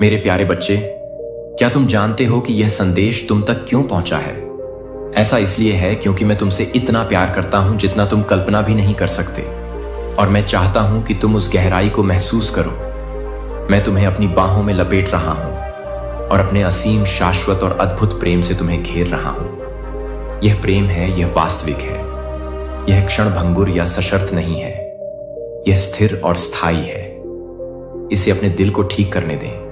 मेरे प्यारे बच्चे, क्या तुम जानते हो कि यह संदेश तुम तक क्यों पहुंचा है? ऐसा इसलिए है क्योंकि मैं तुमसे इतना प्यार करता हूं जितना तुम कल्पना भी नहीं कर सकते, और मैं चाहता हूं कि तुम उस गहराई को महसूस करो। मैं तुम्हें अपनी बाहों में लपेट रहा हूं और अपने असीम, शाश्वत और अद्भुत प्रेम से तुम्हें घेर रहा हूं। यह प्रेम है, यह वास्तविक है, यह क्षणभंगुर या सशर्त नहीं है, यह स्थिर और स्थायी है। इसे अपने दिल को ठीक करने दें,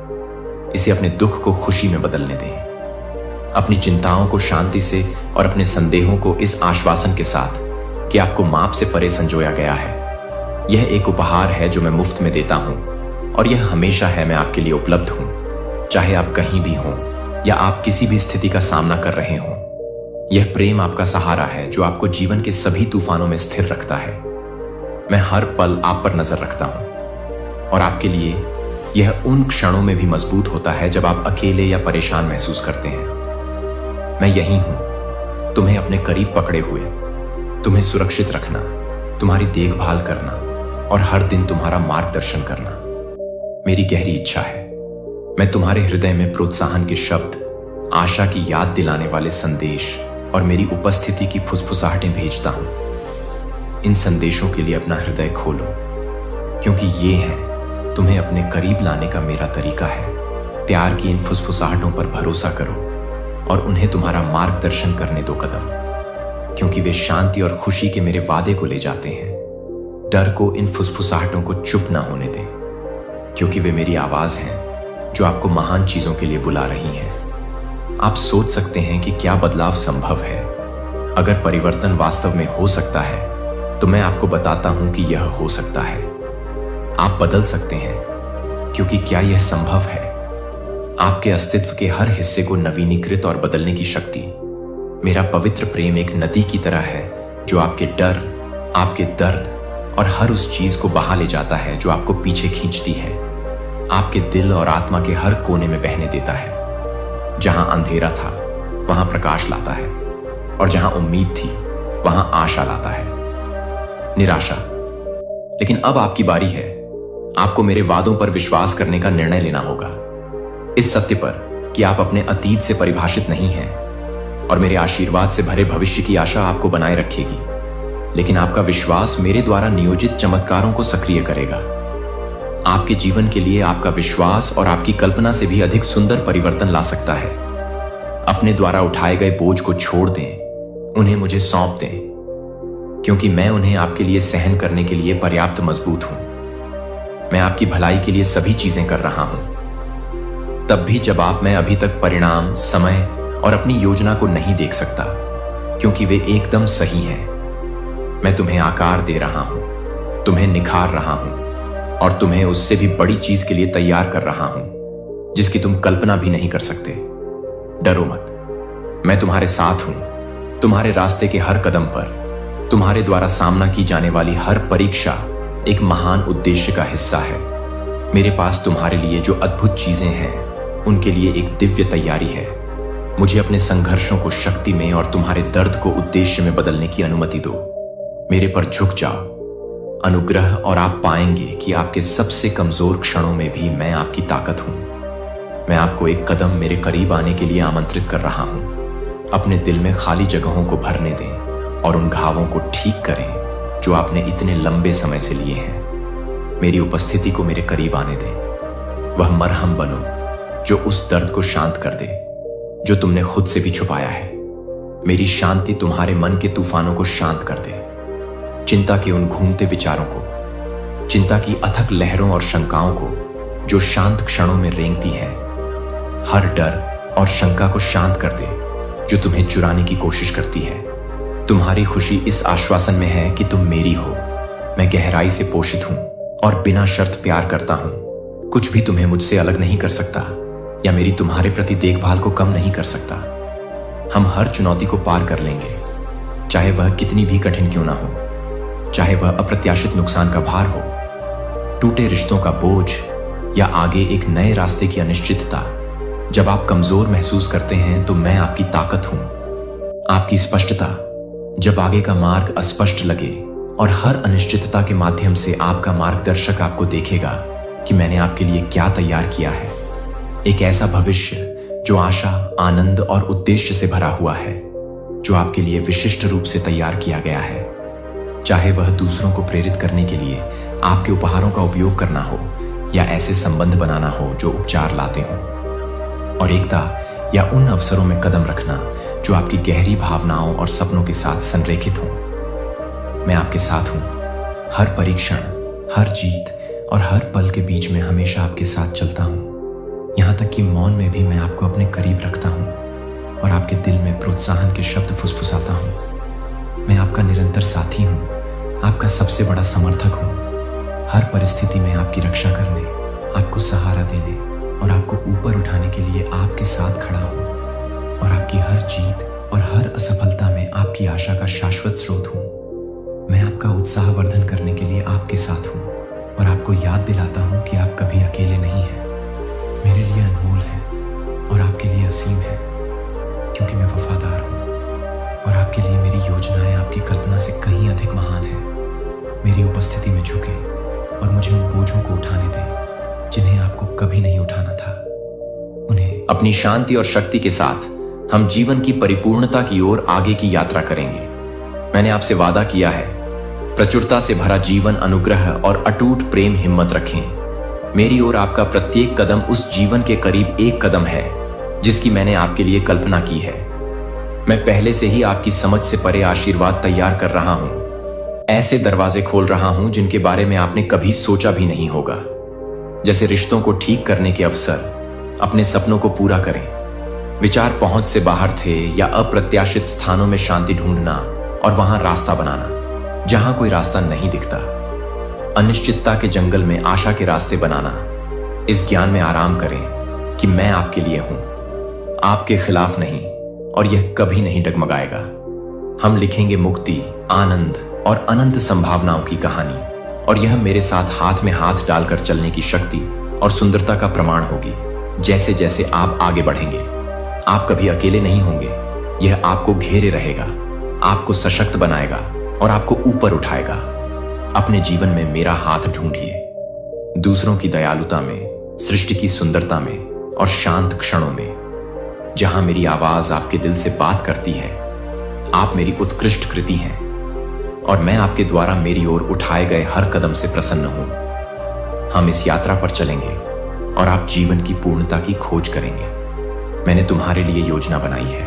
इसे अपने दुख को खुशी में बदलने दें, अपनी चिंताओं को शांति से और अपने संदेहों को इस आश्वासन के साथ कि आपको माप से परे संजोया गया है। यह एक उपहार है जो मैं मुफ्त में देता हूं, और यह हमेशा है, मैं आपके लिए उपलब्ध हूं, चाहे आप कहीं भी हों या आप किसी भी स्थिति का सामना कर रहे हों। यह प्रेम आपका सहारा है जो आपको जीवन के सभी तूफानों में स्थिर रखता है। मैं हर पल आप पर नजर रखता हूं, और आपके लिए यह उन क्षणों में भी मजबूत होता है जब आप अकेले या परेशान महसूस करते हैं। मैं यहीं हूं, तुम्हें अपने करीब पकड़े हुए, तुम्हें सुरक्षित रखना, तुम्हारी देखभाल करना और हर दिन तुम्हारा मार्गदर्शन करना मेरी गहरी इच्छा है। मैं तुम्हारे हृदय में प्रोत्साहन के शब्द, आशा की याद दिलाने वाले संदेश और मेरी उपस्थिति की फुसफुसाहटें भेजता हूं। इन संदेशों के लिए अपना हृदय खोलो, क्योंकि ये है तुम्हें अपने करीब लाने का मेरा तरीका है। प्यार की इन फुसफुसाहटों पर भरोसा करो और उन्हें तुम्हारा मार्गदर्शन करने दो कदम, क्योंकि वे शांति और खुशी के मेरे वादे को ले जाते हैं। डर को इन फुसफुसाहटों को चुप ना होने दें, क्योंकि वे मेरी आवाज हैं जो आपको महान चीजों के लिए बुला रही हैं। आप सोच सकते हैं कि क्या बदलाव संभव है? अगर परिवर्तन वास्तव में हो सकता है तो मैं आपको बताता हूं कि यह हो सकता है। आप बदल सकते हैं, क्योंकि क्या यह संभव है? आपके अस्तित्व के हर हिस्से को नवीनीकृत और बदलने की शक्ति मेरा पवित्र प्रेम एक नदी की तरह है जो आपके डर, आपके दर्द और हर उस चीज को बहा ले जाता है जो आपको पीछे खींचती है। आपके दिल और आत्मा के हर कोने में बहने देता है। जहां अंधेरा था वहां प्रकाश लाता है, और जहां उम्मीद थी वहां आशा लाता है। निराशा, लेकिन अब आपकी बारी है। आपको मेरे वादों पर विश्वास करने का निर्णय लेना होगा, इस सत्य पर कि आप अपने अतीत से परिभाषित नहीं हैं, और मेरे आशीर्वाद से भरे भविष्य की आशा आपको बनाए रखेगी। लेकिन आपका विश्वास मेरे द्वारा नियोजित चमत्कारों को सक्रिय करेगा। आपके जीवन के लिए आपका विश्वास और आपकी कल्पना से भी अधिक सुंदर परिवर्तन ला सकता है। अपने द्वारा उठाए गए बोझ को छोड़ दें, उन्हें मुझे सौंप दें, क्योंकि मैं उन्हें आपके लिए सहन करने के लिए पर्याप्त मजबूत हूं। मैं आपकी भलाई के लिए सभी चीजें कर रहा हूं, तब भी जब मैं अभी तक परिणाम, समय और अपनी योजना को नहीं देख सकता, क्योंकि वे एकदम सही हैं। मैं तुम्हें आकार दे रहा हूं, तुम्हें निखार रहा हूं, और तुम्हें उससे भी बड़ी चीज के लिए तैयार कर रहा हूं जिसकी तुम कल्पना भी नहीं कर सकते। डरो मत, मैं तुम्हारे साथ हूं। तुम्हारे रास्ते के हर कदम पर तुम्हारे द्वारा सामना की जाने वाली हर परीक्षा एक महान उद्देश्य का हिस्सा है। मेरे पास तुम्हारे लिए जो अद्भुत चीजें हैं उनके लिए एक दिव्य तैयारी है। मुझे अपने संघर्षों को शक्ति में और तुम्हारे दर्द को उद्देश्य में बदलने की अनुमति दो। मेरे पर झुक जाओ, अनुग्रह, और आप पाएंगे कि आपके सबसे कमजोर क्षणों में भी मैं आपकी ताकत हूं। मैं आपको एक कदम मेरे करीब आने के लिए आमंत्रित कर रहा हूं। अपने दिल में खाली जगहों को भरने दें और उन घावों को ठीक करें जो आपने इतने लंबे समय से लिए हैं। मेरी उपस्थिति को मेरे करीब आने दें। वह मरहम बनो जो उस दर्द को शांत कर दे जो तुमने खुद से भी छुपाया है। मेरी शांति तुम्हारे मन के तूफानों को शांत कर दे, चिंता के उन घूमते विचारों को, चिंता की अथक लहरों और शंकाओं को जो शांत क्षणों में रेंगती हैं। हर डर और शंका को शांत कर दे जो तुम्हें चुराने की कोशिश करती है। तुम्हारी खुशी इस आश्वासन में है कि तुम मेरी हो। मैं गहराई से पोषित हूं और बिना शर्त प्यार करता हूं। कुछ भी तुम्हें मुझसे अलग नहीं कर सकता या मेरी तुम्हारे प्रति देखभाल को कम नहीं कर सकता। हम हर चुनौती को पार कर लेंगे, चाहे वह कितनी भी कठिन क्यों ना हो, चाहे वह अप्रत्याशित नुकसान का भार हो, टूटे रिश्तों का बोझ या आगे एक नए रास्ते की अनिश्चितता। जब आप कमजोर महसूस करते हैं तो मैं आपकी ताकत हूं, आपकी स्पष्टता। जब आगे का मार्ग अस्पष्ट लगे और हर अनिश्चितता के माध्यम से आपका मार्गदर्शक आपको देखेगा कि मैंने आपके लिए क्या तैयार किया है, एक ऐसा भविष्य जो आशा, आनंद और उद्देश्य से भरा हुआ है, जो आपके लिए विशिष्ट रूप से तैयार किया गया है। चाहे वह दूसरों को प्रेरित करने के लिए आपके उपहारों का उपयोग करना हो या ऐसे संबंध बनाना हो जो उपचार लाते हों, और एकता या उन अवसरों में कदम रखना जो आपकी गहरी भावनाओं और सपनों के साथ संरेखित हों। मैं आपके साथ हूं, हर परीक्षण, हर जीत और हर पल के बीच में हमेशा आपके साथ चलता हूं। यहां तक कि मौन में भी मैं आपको अपने करीब रखता हूं और आपके दिल में प्रोत्साहन के शब्द फुसफुसाता हूं। मैं आपका निरंतर साथी हूं, आपका सबसे बड़ा समर्थक हूं, हर परिस्थिति में आपकी रक्षा करने, आपको सहारा देने और आपको ऊपर उठाने के लिए आपके साथ खड़ा हूं। और आपकी हर जीत और हर असफलता में आपकी आशा का शाश्वत स्रोत हूं। मैं आपका उत्साहवर्धन करने के लिए आपके साथ हूं और आपको याद दिलाता हूं कि आप कभी अकेले नहीं हैं। मेरे लिए अनमोल है और आपके लिए असीम है, क्योंकि मैं वफादार हूं और आपके लिए मेरी योजनाएं आपकी कल्पना से कहीं अधिक महान है। मेरी उपस्थिति में झुके और मुझे उन बोझों को उठाने दें जिन्हें आपको कभी नहीं उठाना था। उन्हें अपनी शांति और शक्ति के साथ हम जीवन की परिपूर्णता की ओर आगे की यात्रा करेंगे। मैंने आपसे वादा किया है, प्रचुरता से भरा जीवन, अनुग्रह और अटूट प्रेम हिम्मत रखें। मेरी ओर आपका प्रत्येक कदम उस जीवन के करीब एक कदम है जिसकी मैंने आपके लिए कल्पना की है। मैं पहले से ही आपकी समझ से परे आशीर्वाद तैयार कर रहा हूं, ऐसे दरवाजे खोल रहा हूं जिनके बारे में आपने कभी सोचा भी नहीं होगा। जैसे रिश्तों को ठीक करने के अवसर, अपने सपनों को पूरा करें, विचार पहुंच से बाहर थे या अप्रत्याशित स्थानों में शांति ढूंढना और वहां रास्ता बनाना जहां कोई रास्ता नहीं दिखता, अनिश्चितता के जंगल में आशा के रास्ते बनाना। इस ज्ञान में आराम करें कि मैं आपके लिए हूं, आपके खिलाफ नहीं, और यह कभी नहीं डगमगाएगा। हम लिखेंगे मुक्ति, आनंद और अनंत संभावनाओं की कहानी, और यह मेरे साथ हाथ में हाथ डालकर चलने की शक्ति और सुंदरता का प्रमाण होगी। जैसे जैसे आप आगे बढ़ेंगे, आप कभी अकेले नहीं होंगे। यह आपको घेरे रहेगा, आपको सशक्त बनाएगा और आपको ऊपर उठाएगा। अपने जीवन में मेरा हाथ ढूंढिए, दूसरों की दयालुता में, सृष्टि की सुंदरता में और शांत क्षणों में। जहां मेरी आवाज आपके दिल से बात करती है, आप मेरी उत्कृष्ट कृति हैं और मैं आपके द्वारा मेरी ओर उठाए गए हर कदम से प्रसन्न हूं। हम इस यात्रा पर चलेंगे और आप जीवन की पूर्णता की खोज करेंगे। मैंने तुम्हारे लिए योजना बनाई है,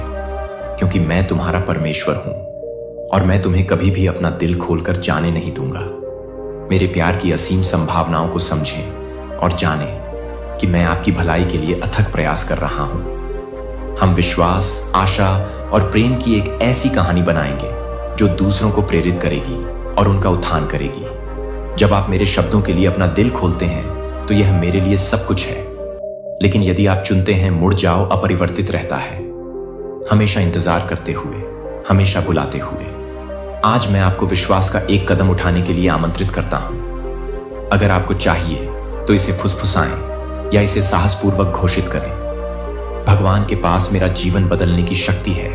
क्योंकि मैं तुम्हारा परमेश्वर हूं और मैं तुम्हें कभी भी अपना दिल खोलकर जाने नहीं दूंगा। मेरे प्यार की असीम संभावनाओं को समझें और जानें कि मैं आपकी भलाई के लिए अथक प्रयास कर रहा हूं। हम विश्वास, आशा और प्रेम की एक ऐसी कहानी बनाएंगे जो दूसरों को प्रेरित करेगी और उनका उत्थान करेगी। जब आप मेरे शब्दों के लिए अपना दिल खोलते हैं तो यह मेरे लिए सब कुछ है, लेकिन यदि आप चुनते हैं मुड़ जाओ, अपरिवर्तित रहता है, हमेशा इंतजार करते हुए, हमेशा बुलाते हुए। आज मैं आपको विश्वास का एक कदम उठाने के लिए आमंत्रित करता हूं। अगर आपको चाहिए तो इसे फुसफुसाएं या इसे साहसपूर्वक घोषित करें। भगवान के पास मेरा जीवन बदलने की शक्ति है,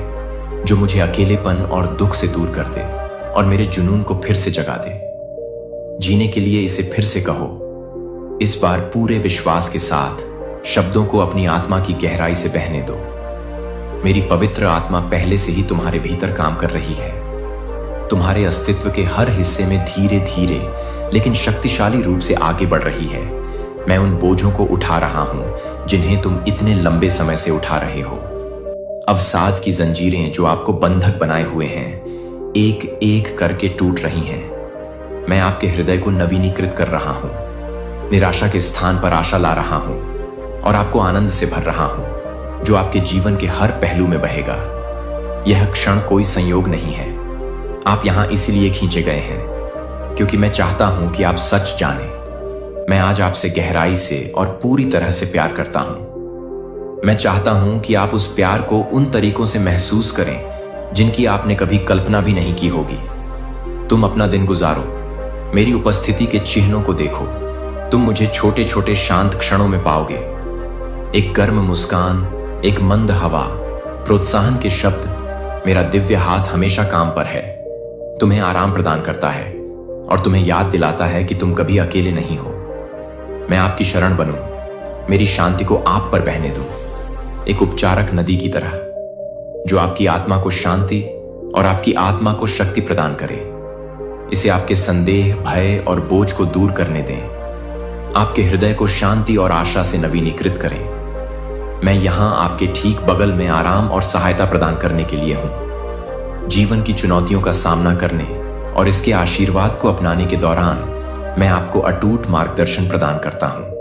जो मुझे अकेलेपन और दुख से दूर कर दे और मेरे जुनून को फिर से जगा दे। जीने के लिए इसे फिर से कहो, इस बार पूरे विश्वास के साथ। शब्दों को अपनी आत्मा की गहराई से बहने दो। मेरी पवित्र आत्मा पहले से ही तुम्हारे भीतर काम कर रही है। तुम्हारे अस्तित्व के हर हिस्से में धीरे धीरे लेकिन शक्तिशाली रूप से आगे बढ़ रही है। मैं उन बोझों को उठा रहा हूं जिन्हें तुम इतने लंबे समय से उठा रहे हो। अवसाद की जंजीरें जो आपको बंधक बनाए हुए हैं, एक एक करके टूट रही हैं। मैं आपके हृदय को नवीनीकृत कर रहा हूं, निराशा के स्थान पर आशा ला रहा हूं और आपको आनंद से भर रहा हूं, जो आपके जीवन के हर पहलू में बहेगा। यह क्षण कोई संयोग नहीं है। आप यहां इसीलिए खींचे गए हैं क्योंकि मैं चाहता हूं कि आप सच जानें। मैं आज आपसे गहराई से और पूरी तरह से प्यार करता हूं। मैं चाहता हूं कि आप उस प्यार को उन तरीकों से महसूस करें जिनकी आपने कभी कल्पना भी नहीं की होगी। तुम अपना दिन गुजारो, मेरी उपस्थिति के चिन्हों को देखो। तुम मुझे छोटे छोटे शांत क्षणों में पाओगे। एक गर्म मुस्कान, एक मंद हवा, प्रोत्साहन के शब्द। मेरा दिव्य हाथ हमेशा काम पर है, तुम्हें आराम प्रदान करता है और तुम्हें याद दिलाता है कि तुम कभी अकेले नहीं हो। मैं आपकी शरण बनूं, मेरी शांति को आप पर बहने दूं, एक उपचारक नदी की तरह, जो आपकी आत्मा को शांति और आपकी आत्मा को शक्ति प्रदान करे। इसे आपके संदेह, भय और बोझ को दूर करने दें, आपके हृदय को शांति और आशा से नवीनीकृत करें। मैं यहां आपके ठीक बगल में आराम और सहायता प्रदान करने के लिए हूं। जीवन की चुनौतियों का सामना करने और इसके आशीर्वाद को अपनाने के दौरान मैं आपको अटूट मार्गदर्शन प्रदान करता हूं।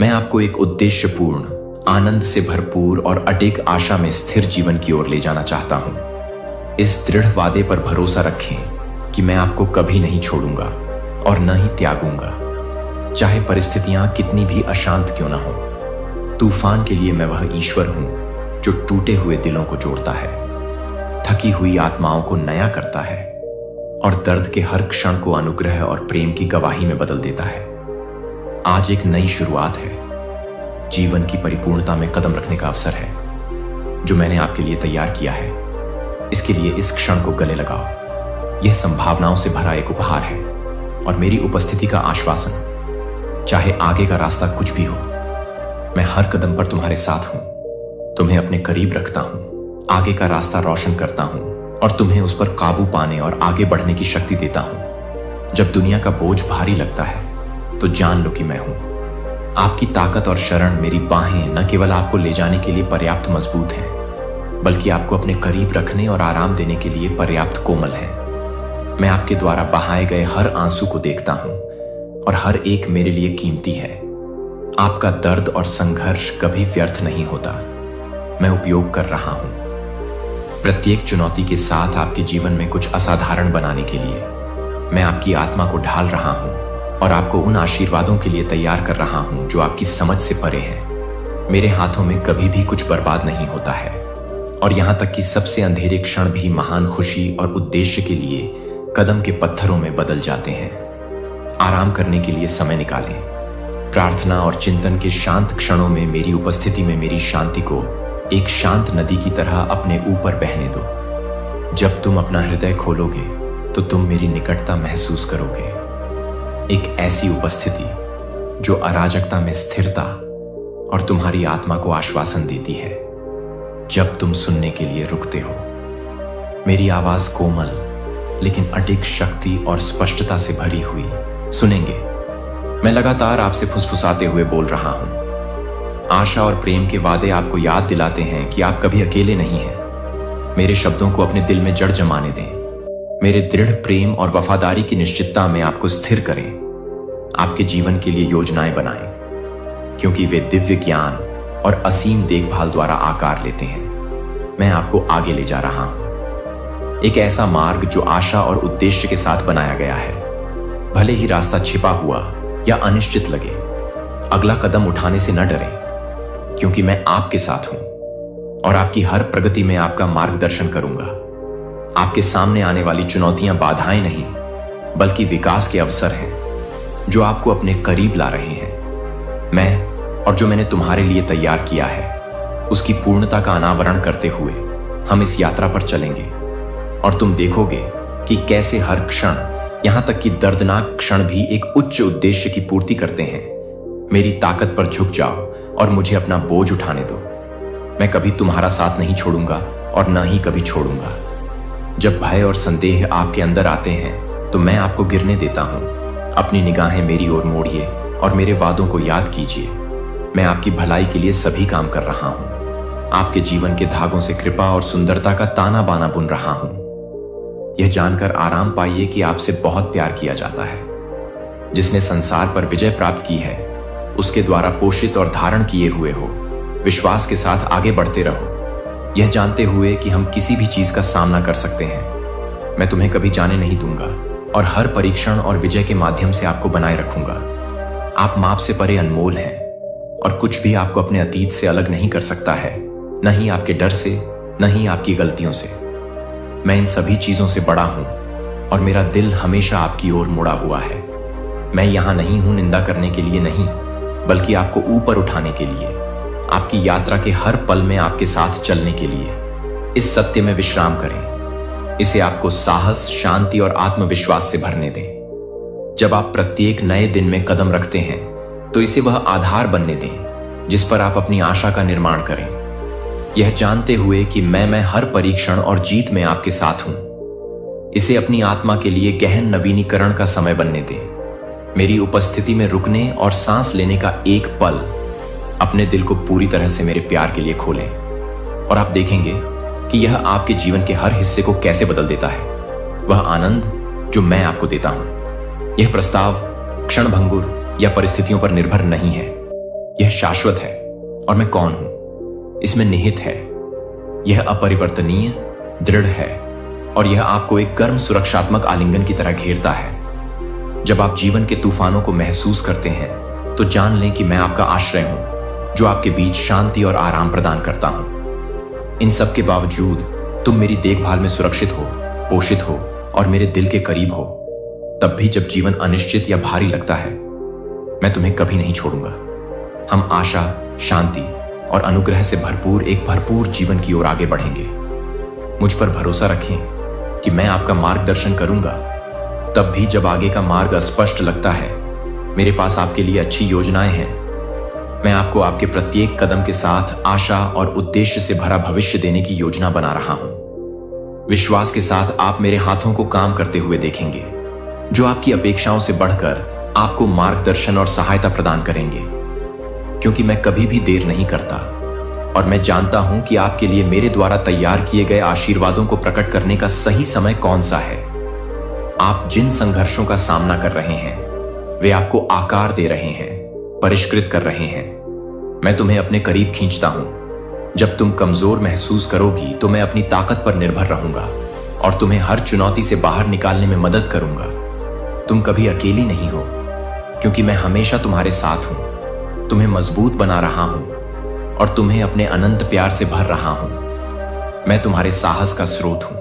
मैं आपको एक उद्देश्यपूर्ण, आनंद से भरपूर और अडिग आशा में स्थिर जीवन की ओर ले जाना चाहता हूं। इस दृढ़ वादे पर भरोसा रखें कि मैं आपको कभी नहीं छोड़ूंगा और न ही त्यागूंगा, चाहे परिस्थितियां कितनी भी अशांत क्यों ना हो। तूफान के लिए मैं वह ईश्वर हूं जो टूटे हुए दिलों को जोड़ता है, थकी हुई आत्माओं को नया करता है और दर्द के हर क्षण को अनुग्रह और प्रेम की गवाही में बदल देता है। आज एक नई शुरुआत है, जीवन की परिपूर्णता में कदम रखने का अवसर है जो मैंने आपके लिए तैयार किया है। इसके लिए इस क्षण को गले लगाओ। यह संभावनाओं से भरा एक उपहार है और मेरी उपस्थिति का आश्वासन, चाहे आगे का रास्ता कुछ भी हो। मैं हर कदम पर तुम्हारे साथ हूं, तुम्हें अपने करीब रखता हूं, आगे का रास्ता रोशन करता हूं और तुम्हें उस पर काबू पाने और आगे बढ़ने की शक्ति देता हूं। जब दुनिया का बोझ भारी लगता है तो जान लो कि मैं हूं। आपकी ताकत और शरण, मेरी बाहें न केवल आपको ले जाने के लिए पर्याप्त मजबूत हैं, बल्कि आपको अपने करीब रखने और आराम देने के लिए पर्याप्त कोमल हैं। मैं आपके द्वारा बहाए गए हर आंसू को देखता हूं और हर एक मेरे लिए कीमती है। आपका दर्द और संघर्ष कभी व्यर्थ नहीं होता। मैं उपयोग कर रहा हूं। प्रत्येक चुनौती के साथ आपके जीवन में कुछ असाधारण बनाने के लिए मैं आपकी आत्मा को ढाल रहा हूं और आपको उन आशीर्वादों के लिए तैयार कर रहा हूं जो आपकी समझ से परे हैं। मेरे हाथों में कभी भी कुछ बर्बाद नहीं होता है और यहां तक कि सबसे अंधेरे क्षण भी महान खुशी और उद्देश्य के लिए कदम के पत्थरों में बदल जाते हैं। आराम करने के लिए समय निकालें। प्रार्थना और चिंतन के शांत क्षणों में मेरी उपस्थिति में मेरी शांति को एक शांत नदी की तरह अपने ऊपर बहने दो। जब तुम अपना हृदय खोलोगे तो तुम मेरी निकटता महसूस करोगे, एक ऐसी उपस्थिति जो अराजकता में स्थिरता और तुम्हारी आत्मा को आश्वासन देती है। जब तुम सुनने के लिए रुकते हो, मेरी आवाज कोमल लेकिन अडिग शक्ति और स्पष्टता से भरी हुई सुनेंगे। मैं लगातार आपसे फुसफुसाते हुए बोल रहा हूं। आशा और प्रेम के वादे आपको याद दिलाते हैं कि आप कभी अकेले नहीं हैं। मेरे शब्दों को अपने दिल में जड़ जमाने दें। मेरे दृढ़ प्रेम और वफादारी की निश्चितता में आपको स्थिर करें। आपके जीवन के लिए योजनाएं बनाएं, क्योंकि वे दिव्य ज्ञान और असीम देखभाल द्वारा आकार लेते हैं। मैं आपको आगे ले जा रहा हूं, एक ऐसा मार्ग जो आशा और उद्देश्य के साथ बनाया गया है। भले ही रास्ता छिपा हुआ या अनिश्चित लगे, अगला कदम उठाने से न डरें, क्योंकि मैं आपके साथ हूं और आपकी हर प्रगति में आपका मार्गदर्शन करूंगा। आपके सामने आने वाली चुनौतियां बाधाएं नहीं, बल्कि विकास के अवसर हैं जो आपको अपने करीब ला रहे हैं। मैं और जो मैंने तुम्हारे लिए तैयार किया है, उसकी पूर्णता का अनावरण करते हुए हम इस यात्रा पर चलेंगे और तुम देखोगे कि कैसे हर क्षण, यहां तक कि दर्दनाक क्षण भी एक उच्च उद्देश्य की पूर्ति करते हैं। मेरी ताकत पर झुक जाओ और मुझे अपना बोझ उठाने दो। मैं कभी तुम्हारा साथ नहीं छोड़ूंगा और न ही कभी छोड़ूंगा। जब भय और संदेह आपके अंदर आते हैं तो मैं आपको गिरने देता हूं। अपनी निगाहें मेरी ओर मोड़िए और मेरे वादों को याद कीजिए। मैं आपकी भलाई के लिए सभी काम कर रहा हूं। आपके जीवन के धागों से कृपा और सुंदरता का ताना बाना बुन रहा हूं। यह जानकर आराम पाइए कि आपसे बहुत प्यार किया जाता है। जिसने संसार पर विजय प्राप्त की है, उसके द्वारा पोषित और धारण किए हुए हो। विश्वास के साथ आगे बढ़ते रहो, यह जानते हुए कि हम किसी भी चीज का सामना कर सकते हैं। मैं तुम्हें कभी जाने नहीं दूंगा और हर परीक्षण और विजय के माध्यम से आपको बनाए रखूंगा। आप माप से परे अनमोल हैं और कुछ भी आपको अपने अतीत से अलग नहीं कर सकता है, न ही आपके डर से, न ही आपकी गलतियों से। मैं इन सभी चीजों से बड़ा हूं और मेरा दिल हमेशा आपकी ओर मुड़ा हुआ है। मैं यहां नहीं हूं निंदा करने के लिए नहीं, बल्कि आपको ऊपर उठाने के लिए, आपकी यात्रा के हर पल में आपके साथ चलने के लिए। इस सत्य में विश्राम करें। इसे आपको साहस, शांति और आत्मविश्वास से भरने दें। जब आप प्रत्येक नए दिन में कदम रखते हैं तो इसे वह आधार बनने दें जिस पर आप अपनी आशा का निर्माण करें, यह जानते हुए कि मैं हर परीक्षण और जीत में आपके साथ हूं। इसे अपनी आत्मा के लिए गहन नवीनीकरण का समय बनने दें। मेरी उपस्थिति में रुकने और सांस लेने का एक पल अपने दिल को पूरी तरह से मेरे प्यार के लिए खोलें, और आप देखेंगे कि यह आपके जीवन के हर हिस्से को कैसे बदल देता है। वह आनंद जो मैं आपको देता हूं, यह प्रस्ताव क्षणभंगुर या परिस्थितियों पर निर्भर नहीं है। यह शाश्वत है, और मैं कौन हूं इसमें निहित है। यह अपरिवर्तनीय, दृढ़ है, और यह आपको एक गर्म सुरक्षात्मक आलिंगन की तरह घेरता है। जब आप जीवन के तूफानों को महसूस करते हैं तो जान लें कि मैं आपका आश्रय हूं, जो आपके बीच शांति और आराम प्रदान करता हूं। इन सब के बावजूद तुम मेरी देखभाल में सुरक्षित हो, पोषित हो और मेरे दिल के करीब हो। तब भी जब जीवन अनिश्चित या भारी लगता है, मैं तुम्हें कभी नहीं छोड़ूंगा। हम आशा, शांति और अनुग्रह से भरपूर एक भरपूर जीवन की ओर आगे बढ़ेंगे। मुझ पर भरोसा रखें कि मैं आपका मार्गदर्शन करूंगा। तब भी जब आगे का मार्ग अस्पष्ट लगता है, मेरे पास आपके लिए अच्छी योजनाएं हैं। मैं आपको आपके प्रत्येक कदम के साथ आशा और उद्देश्य से भरा भविष्य देने की योजना बना रहा हूं। विश्वास के साथ आप मेरे हाथों को काम करते हुए देखेंगे, जो आपकी अपेक्षाओं से बढ़कर आपको मार्गदर्शन और सहायता प्रदान करेंगे। क्योंकि मैं कभी भी देर नहीं करता, और मैं जानता हूं कि आपके लिए मेरे द्वारा तैयार किए गए आशीर्वादों को प्रकट करने का सही समय कौन सा है। आप जिन संघर्षों का सामना कर रहे हैं, वे आपको आकार दे रहे हैं, परिष्कृत कर रहे हैं। मैं तुम्हें अपने करीब खींचता हूं। जब तुम कमजोर महसूस करोगी तो मैं अपनी ताकत पर निर्भर रहूंगा और तुम्हें हर चुनौती से बाहर निकालने में मदद करूंगा। तुम कभी अकेली नहीं हो, क्योंकि मैं हमेशा तुम्हारे साथ हूं। तुम्हें मजबूत बना रहा हूं और तुम्हें अपने अनंत प्यार से भर रहा हूं। मैं तुम्हारे साहस का स्रोत हूं,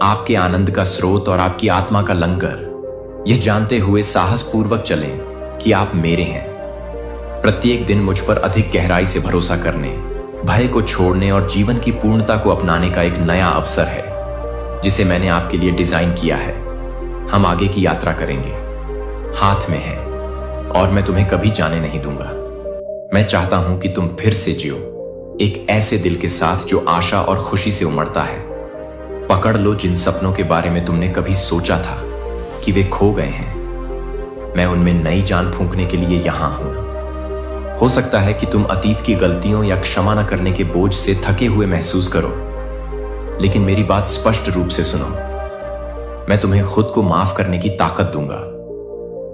आपके आनंद का स्रोत और आपकी आत्मा का लंगर। यह जानते हुए साहस पूर्वक चलें कि आप मेरे हैं। प्रत्येक दिन मुझ पर अधिक गहराई से भरोसा करने, भय को छोड़ने और जीवन की पूर्णता को अपनाने का एक नया अवसर है, जिसे मैंने आपके लिए डिजाइन किया है। हम आगे की यात्रा करेंगे, हाथ में है, और मैं तुम्हें कभी जाने नहीं दूंगा। मैं चाहता हूं कि तुम फिर से जियो, एक ऐसे दिल के साथ जो आशा और खुशी से उमड़ता है। पकड़ लो जिन सपनों के बारे में तुमने कभी सोचा था कि वे खो गए हैं। मैं उनमें नई जान फूंकने के लिए यहां हूं। हो सकता है कि तुम अतीत की गलतियों या क्षमा न करने के बोझ से थके हुए महसूस करो, लेकिन मेरी बात स्पष्ट रूप से सुनो। मैं तुम्हें खुद को माफ करने की ताकत दूंगा।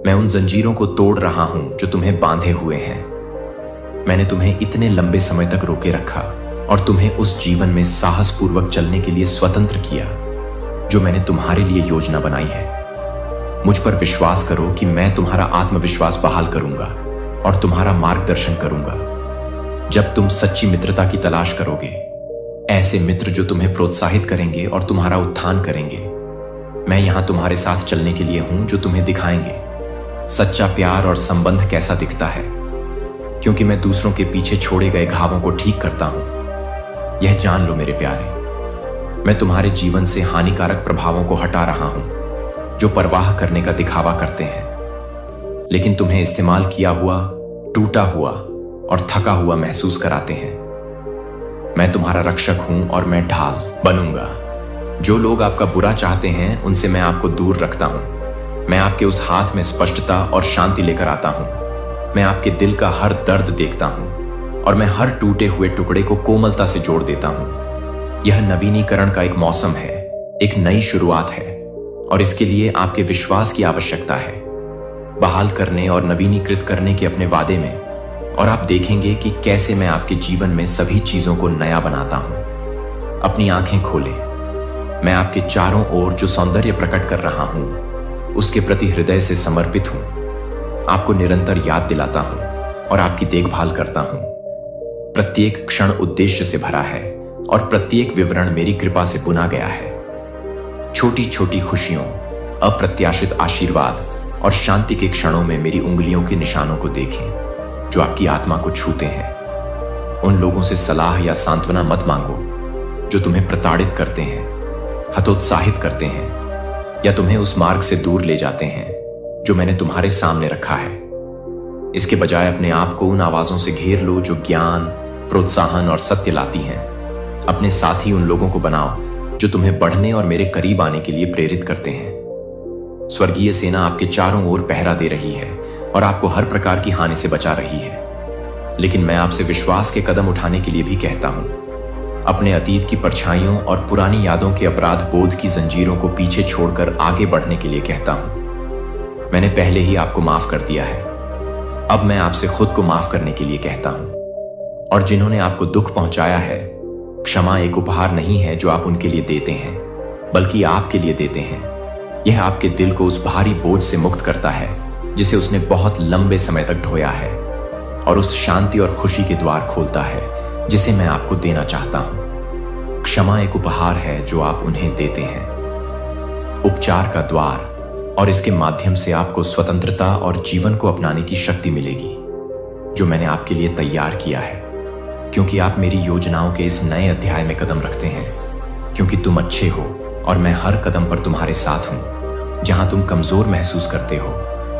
मैं उन जंजीरों को तोड़ रहा हूं जो तुम्हें बांधे हुए हैं। मैंने तुम्हें इतने लंबे समय तक रोके रखा और तुम्हें उस जीवन में साहसपूर्वक चलने के लिए स्वतंत्र किया जो मैंने तुम्हारे लिए योजना बनाई है। मुझ पर विश्वास करो कि मैं तुम्हारा आत्मविश्वास बहाल करूंगा और तुम्हारा मार्गदर्शन करूंगा। जब तुम सच्ची मित्रता की तलाश करोगे, ऐसे मित्र जो तुम्हें प्रोत्साहित करेंगे और तुम्हारा उत्थान करेंगे, मैं यहां तुम्हारे साथ चलने के लिए हूं, जो तुम्हें दिखाएंगे सच्चा प्यार और संबंध कैसा दिखता है। क्योंकि मैं दूसरों के पीछे छोड़े गए घावों को ठीक करता हूं। यह जान लो मेरे प्यारे, मैं तुम्हारे जीवन से हानिकारक प्रभावों को हटा रहा हूं, जो परवाह करने का दिखावा करते हैं, लेकिन तुम्हें इस्तेमाल किया हुआ, टूटा हुआ और थका हुआ महसूस कराते हैं। मैं तुम्हारा रक्षक हूं और मैं ढाल बनूंगा। जो लोग आपका बुरा चाहते हैं, उनसे मैं आपको दूर रखता हूं। मैं आपके उस हाथ में स्पष्टता और शांति लेकर आता हूं। मैं आपके दिल का हर दर्द देखता हूं और मैं हर टूटे हुए टुकड़े को कोमलता से जोड़ देता हूं। यह नवीनीकरण का एक मौसम है, एक नई शुरुआत है, और इसके लिए आपके विश्वास की आवश्यकता है। बहाल करने और नवीनीकृत करने के अपने वादे में, और आप देखेंगे कि कैसे मैं आपके जीवन में सभी चीजों को नया बनाता हूं। अपनी आंखें खोलें। मैं आपके चारों ओर जो सौंदर्य प्रकट कर रहा हूं, उसके प्रति हृदय से समर्पित हूं। आपको निरंतर याद दिलाता हूं और आपकी देखभाल करता हूं। प्रत्येक क्षण उद्देश्य से भरा है और प्रत्येक विवरण मेरी कृपा से बुना गया है। छोटी छोटी खुशियों, अप्रत्याशित आशीर्वाद और शांति के क्षणों में मेरी उंगलियों के निशानों को देखें, जो आपकी आत्मा को छूते हैं। उन लोगों से सलाह या सांत्वना मत मांगो जो तुम्हें प्रताड़ित करते हैं, हतोत्साहित करते हैं या तुम्हें उस मार्ग से दूर ले जाते हैं जो मैंने तुम्हारे सामने रखा है। इसके बजाय अपने आप को उन आवाजों से घेर लो जो ज्ञान, प्रोत्साहन और सत्य लाती हैं। अपने साथी उन लोगों को बनाओ जो तुम्हें बढ़ने और मेरे करीब आने के लिए प्रेरित करते हैं। स्वर्गीय सेना आपके चारों ओर पहरा दे रही है और आपको हर प्रकार की हानि से बचा रही है। लेकिन मैं आपसे विश्वास के कदम उठाने के लिए भी कहता हूं। अपने अतीत की परछाइयों और पुरानी यादों के अपराध बोध की जंजीरों को पीछे छोड़कर आगे बढ़ने के लिए कहता हूं। मैंने पहले ही आपको माफ कर दिया है। अब मैं आपसे खुद को माफ करने के लिए कहता हूं। और जिन्होंने आपको दुख पहुंचाया है, क्षमा एक उपहार नहीं है जो आप उनके लिए देते हैं, बल्कि आपके लिए देते हैं। यह आपके दिल को उस भारी बोझ से मुक्त करता है जिसे उसने बहुत लंबे समय तक ढोया है, और उस शांति और खुशी के द्वार खोलता है जिसे मैं आपको देना चाहता हूं। क्षमा एक उपहार है जो आप उन्हें देते हैं, उपचार का द्वार, और इसके माध्यम से आपको स्वतंत्रता और जीवन को अपनाने की शक्ति मिलेगी जो मैंने आपके लिए तैयार किया है, क्योंकि आप मेरी योजनाओं के इस नए अध्याय में कदम रखते हैं। क्योंकि तुम अच्छे हो और मैं हर कदम पर तुम्हारे साथ हूं। जहां तुम कमजोर महसूस करते हो,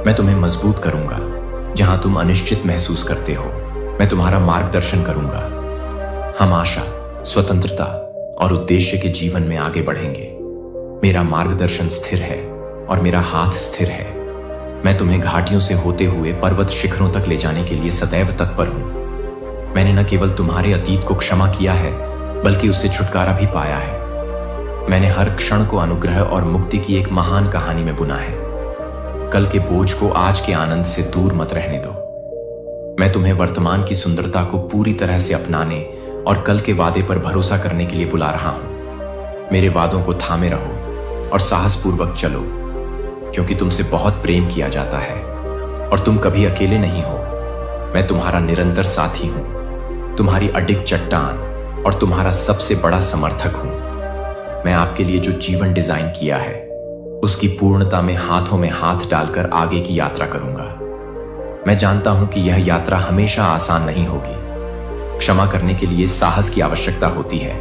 मैं तुम्हें मजबूत करूंगा। जहां तुम अनिश्चित महसूस करते हो, मैं तुम्हारा मार्गदर्शन करूंगा। हम आशा, स्वतंत्रता और उद्देश्य के जीवन में आगे बढ़ेंगे। मेरा मार्गदर्शन स्थिर है और मेरा हाथ स्थिर है। मैं तुम्हें घाटियों से होते हुए पर्वत शिखरों तक ले जाने के लिए सदैव तत्पर हूं। मैंने न केवल तुम्हारे अतीत को क्षमा किया है, बल्कि उससे छुटकारा भी पाया है। मैंने हर क्षण को अनुग्रह और मुक्ति की एक महान कहानी में बुना है। कल के बोझ को आज के आनंद से दूर मत रहने दो। मैं तुम्हें वर्तमान की सुंदरता को पूरी तरह से अपनाने और कल के वादे पर भरोसा करने के लिए बुला रहा हूं। मेरे वादों को थामे रहो और साहसपूर्वक चलो, क्योंकि तुमसे बहुत प्रेम किया जाता है और तुम कभी अकेले नहीं हो। मैं तुम्हारा निरंतर साथी हूं, तुम्हारी अडिग चट्टान और तुम्हारा सबसे बड़ा समर्थक हूं। मैं आपके लिए जो जीवन डिजाइन किया है, उसकी पूर्णता में हाथों में हाथ डालकर आगे की यात्रा करूंगा। मैं जानता हूं कि यह यात्रा हमेशा आसान नहीं होगी। क्षमा करने के लिए साहस की आवश्यकता होती है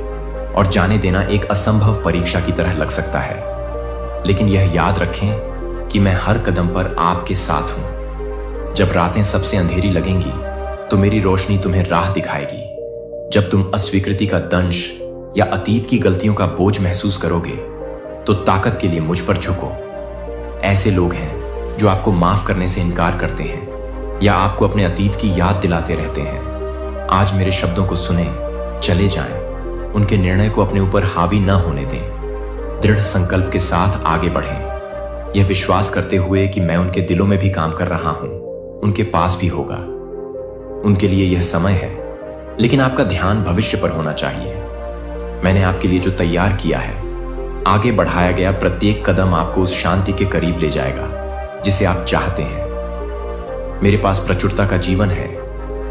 और जाने देना एक असंभव परीक्षा की तरह लग सकता है। लेकिन यह याद रखें कि मैं हर कदम पर आपके साथ हूं। जब रातें सबसे अंधेरी लगेंगी तो मेरी रोशनी तुम्हें राह दिखाएगी। जब तुम अस्वीकृति का दंश या अतीत की गलतियों का बोझ महसूस करोगे तो ताकत के लिए मुझ पर झुको। ऐसे लोग हैं जो आपको माफ करने से इनकार करते हैं या आपको अपने अतीत की याद दिलाते रहते हैं। आज मेरे शब्दों को सुने, चले जाएं, उनके निर्णय को अपने ऊपर हावी न होने दें। दृढ़ संकल्प के साथ आगे बढ़ें, यह विश्वास करते हुए कि मैं उनके दिलों में भी काम कर रहा हूं, उनके पास भी होगा। उनके लिए यह समय है, लेकिन आपका ध्यान भविष्य पर होना चाहिए। मैंने आपके लिए जो तैयार किया है, आगे बढ़ाया गया प्रत्येक कदम आपको उस शांति के करीब ले जाएगा जिसे आप चाहते हैं। मेरे पास प्रचुरता का जीवन है,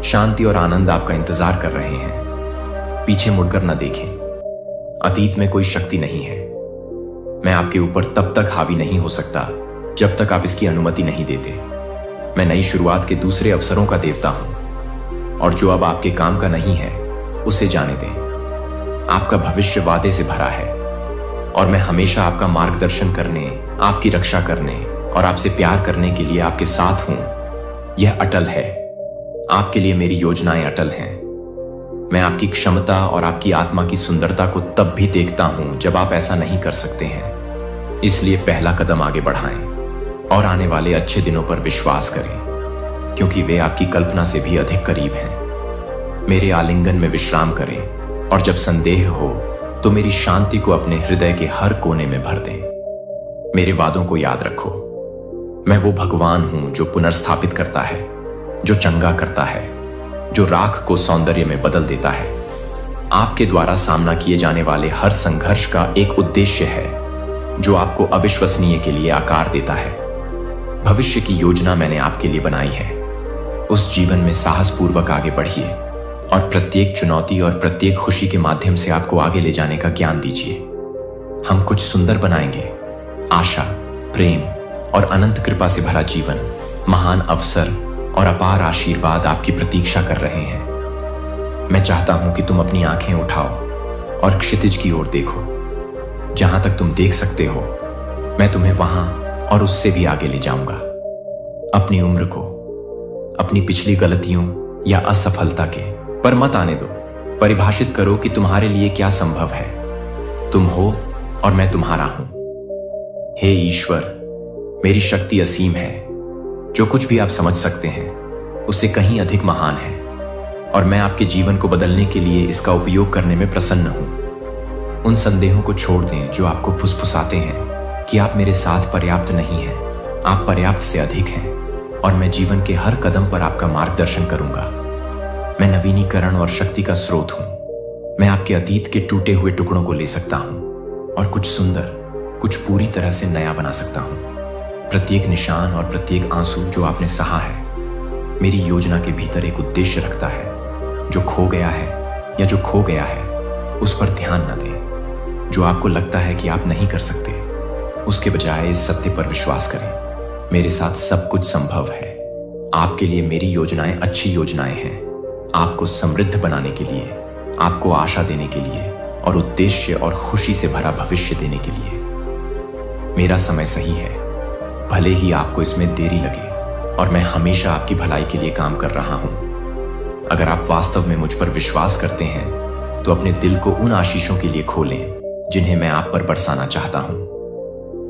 शांति और आनंद आपका इंतजार कर रहे हैं। पीछे मुड़कर न देखें, अतीत में कोई शक्ति नहीं है। मैं आपके ऊपर तब तक हावी नहीं हो सकता जब तक आप इसकी अनुमति नहीं देते। मैं नई शुरुआत के दूसरे अवसरों का देवता हूं, और जो अब आपके काम का नहीं है उसे जाने दें। आपका भविष्य वादे से भरा है और मैं हमेशा आपका मार्गदर्शन करने, आपकी रक्षा करने और आपसे प्यार करने के लिए आपके साथ हूं। यह अटल है। आपके लिए मेरी योजनाएं अटल हैं। मैं आपकी क्षमता और आपकी आत्मा की सुंदरता को तब भी देखता हूं जब आप ऐसा नहीं कर सकते हैं। इसलिए पहला कदम आगे बढ़ाएं और आने वाले अच्छे दिनों पर विश्वास करें, क्योंकि वे आपकी कल्पना से भी अधिक करीब हैं। मेरे आलिंगन में विश्राम करें और जब संदेह हो तो मेरी शांति को अपने हृदय के हर कोने में भर दें। मेरे वादों को याद रखो। मैं वो भगवान हूं जो पुनर्स्थापित करता है, जो चंगा करता है, जो राख को सौंदर्य में बदल देता है। आपके द्वारा सामना किए जाने वाले हर संघर्ष का एक उद्देश्य है जो आपको अविश्वसनीय के लिए आकार देता है। भविष्य की योजना मैंने आपके लिए बनाई है। उस जीवन में साहसपूर्वक आगे बढ़िए और प्रत्येक चुनौती और प्रत्येक खुशी के माध्यम से आपको आगे ले जाने का ज्ञान दीजिए। हम कुछ सुंदर बनाएंगे। आशा, प्रेम और अनंत कृपा से भरा जीवन, महान अवसर और अपार आशीर्वाद आपकी प्रतीक्षा कर रहे हैं। मैं चाहता हूं कि तुम अपनी आंखें उठाओ और क्षितिज की ओर देखो। जहां तक तुम देख सकते हो, मैं तुम्हें वहां और उससे भी आगे ले जाऊंगा। अपनी उम्र को, अपनी पिछली गलतियों या असफलता के पर मत आने दो। परिभाषित करो कि तुम्हारे लिए क्या संभव है। तुम हो और मैं तुम्हारा हूं। हे ईश्वर, मेरी शक्ति असीम है। जो कुछ भी आप समझ सकते हैं उससे कहीं अधिक महान है, और मैं आपके जीवन को बदलने के लिए इसका उपयोग करने में प्रसन्न हूं। उन संदेहों को छोड़ दें जो आपको फुसफुसाते हैं कि आप मेरे साथ पर्याप्त नहीं हैं। आप पर्याप्त से अधिक हैं, और मैं जीवन के हर कदम पर आपका मार्गदर्शन करूंगा। मैं नवीनीकरण और शक्ति का स्रोत हूं। मैं आपके अतीत के टूटे हुए टुकड़ों को ले सकता हूं और कुछ सुंदर, कुछ पूरी तरह से नया बना सकता हूं। प्रत्येक निशान और प्रत्येक आंसू जो आपने सहा है मेरी योजना के भीतर एक उद्देश्य रखता है। जो खो गया है या जो खो गया है उस पर ध्यान न दें। जो आपको लगता है कि आप नहीं कर सकते, उसके बजाय इस सत्य पर विश्वास करें, मेरे साथ सब कुछ संभव है। आपके लिए मेरी योजनाएं अच्छी योजनाएं हैं, आपको समृद्ध बनाने के लिए, आपको आशा देने के लिए और उद्देश्य और खुशी से भरा भविष्य देने के लिए। मेरा समय सही है, भले ही आपको इसमें देरी लगे, और मैं हमेशा आपकी भलाई के लिए काम कर रहा हूं। अगर आप वास्तव में मुझ पर विश्वास करते हैं तो अपने दिल को उन आशीषों के लिए खोलें जिन्हें मैं आप पर बरसाना चाहता हूं।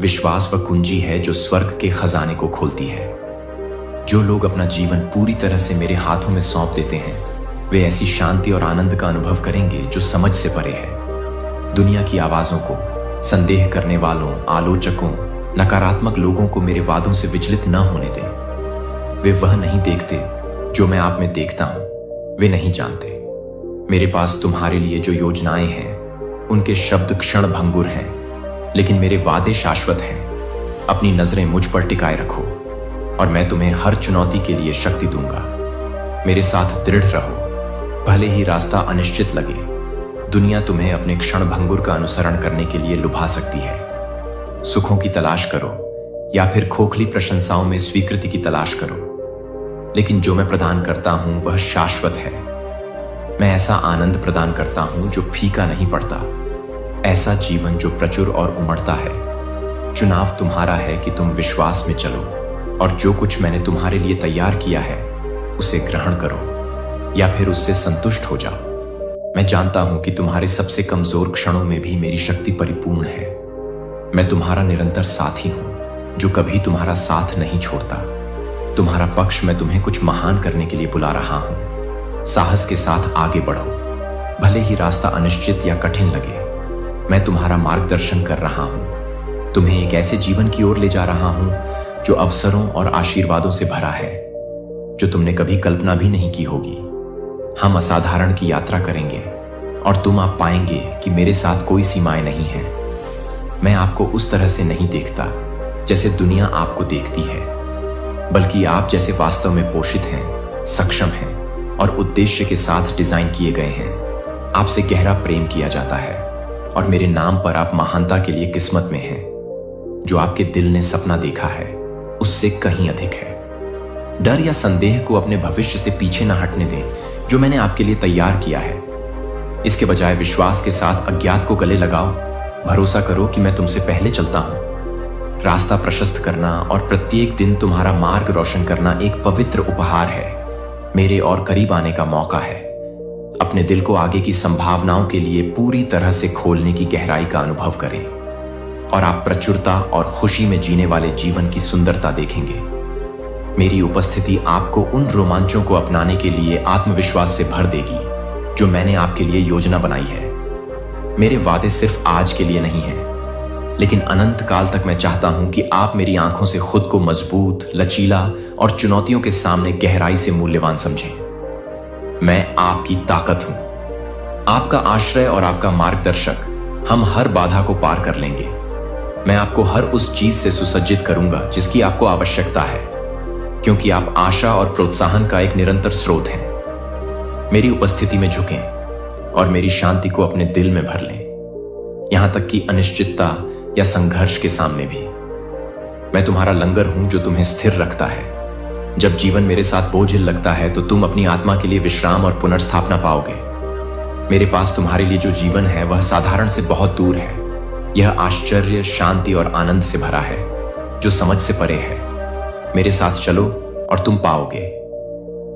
विश्वास वह कुंजी है जो स्वर्ग के खजाने को खोलती है। जो लोग अपना जीवन पूरी तरह से मेरे हाथों में सौंप देते हैं वे ऐसी शांति और आनंद का अनुभव करेंगे जो समझ से परे है। दुनिया की आवाजों को, संदेह करने वालों, आलोचकों, नकारात्मक लोगों को मेरे वादों से विचलित न होने दें। वे वह नहीं देखते जो मैं आप में देखता हूं। वे नहीं जानते मेरे पास तुम्हारे लिए जो योजनाएं हैं उनके शब्द क्षण भंगुर हैं, लेकिन मेरे वादे शाश्वत हैं। अपनी नजरें मुझ पर टिकाए रखो और मैं तुम्हें हर चुनौती के लिए शक्ति दूंगा। मेरे साथ दृढ़ रहो, भले ही रास्ता अनिश्चित लगे। दुनिया तुम्हें अपने क्षण भंगुर का अनुसरण करने के लिए लुभा सकती है। सुखों की तलाश करो या फिर खोखली प्रशंसाओं में स्वीकृति की तलाश करो, लेकिन जो मैं प्रदान करता हूं वह शाश्वत है। मैं ऐसा आनंद प्रदान करता हूं जो फीका नहीं पड़ता, ऐसा जीवन जो प्रचुर और उमड़ता है। चुनाव तुम्हारा है कि तुम विश्वास में चलो और जो कुछ मैंने तुम्हारे लिए तैयार किया है उसे ग्रहण करो या फिर उससे संतुष्ट हो जाओ। मैं जानता हूं कि तुम्हारे सबसे कमजोर क्षणों में भी मेरी शक्ति परिपूर्ण है। मैं तुम्हारा निरंतर साथी हूं जो कभी तुम्हारा साथ नहीं छोड़ता। तुम्हारा पक्ष मैं तुम्हें कुछ महान करने के लिए बुला रहा हूं। साहस के साथ आगे बढ़ो, भले ही रास्ता अनिश्चित या कठिन लगे। मैं तुम्हारा मार्गदर्शन कर रहा हूं, तुम्हें एक ऐसे जीवन की ओर ले जा रहा हूं जो अवसरों और आशीर्वादों से भरा है जो तुमने कभी कल्पना भी नहीं की होगी। हम असाधारण की यात्रा करेंगे और तुम आप पाएंगे कि मेरे साथ कोई सीमाएं नहीं है। मैं आपको उस तरह से नहीं देखता जैसे दुनिया आपको देखती है, बल्कि आप जैसे वास्तव में पोषित हैं, सक्षम हैं और उद्देश्य के साथ डिजाइन किए गए हैं। आपसे गहरा प्रेम किया जाता है और मेरे नाम पर आप महानता के लिए किस्मत में हैं। जो आपके दिल ने सपना देखा है उससे कहीं अधिक है। डर या संदेह को अपने भविष्य से पीछे न हटने दें जो मैंने आपके लिए तैयार किया है। इसके बजाय विश्वास के साथ अज्ञात को गले लगाओ। भरोसा करो कि मैं तुमसे पहले चलता हूं। रास्ता प्रशस्त करना और प्रत्येक दिन तुम्हारा मार्ग रोशन करना एक पवित्र उपहार है। मेरे और करीब आने का मौका है। अपने दिल को आगे की संभावनाओं के लिए पूरी तरह से खोलने की गहराई का अनुभव करें और आप प्रचुरता और खुशी में जीने वाले जीवन की सुंदरता देखेंगे। मेरी उपस्थिति आपको उन रोमांचों को अपनाने के लिए आत्मविश्वास से भर देगी जो मैंने आपके लिए योजना बनाई है। मेरे वादे सिर्फ आज के लिए नहीं हैं, लेकिन अनंत काल तक मैं चाहता हूं कि आप मेरी आंखों से खुद को मजबूत, लचीला और चुनौतियों के सामने गहराई से मूल्यवान समझें। मैं आपकी ताकत हूं, आपका आश्रय और आपका मार्गदर्शक। हम हर बाधा को पार कर लेंगे। मैं आपको हर उस चीज से सुसज्जित करूंगा जिसकी आपको आवश्यकता है, क्योंकि आप आशा और प्रोत्साहन का एक निरंतर स्रोत हैं। मेरी उपस्थिति में झुकें और मेरी शांति को अपने दिल में भर लें, यहां तक कि अनिश्चितता या संघर्ष के सामने भी। मैं तुम्हारा लंगर हूं जो तुम्हें स्थिर रखता है। जब जीवन मेरे साथ बोझिल लगता है तो तुम अपनी आत्मा के लिए विश्राम और पुनर्स्थापना पाओगे। मेरे पास तुम्हारे लिए जो जीवन है वह साधारण से बहुत दूर है। यह आश्चर्य, शांति और आनंद से भरा है जो समझ से परे है। मेरे साथ चलो और तुम पाओगे।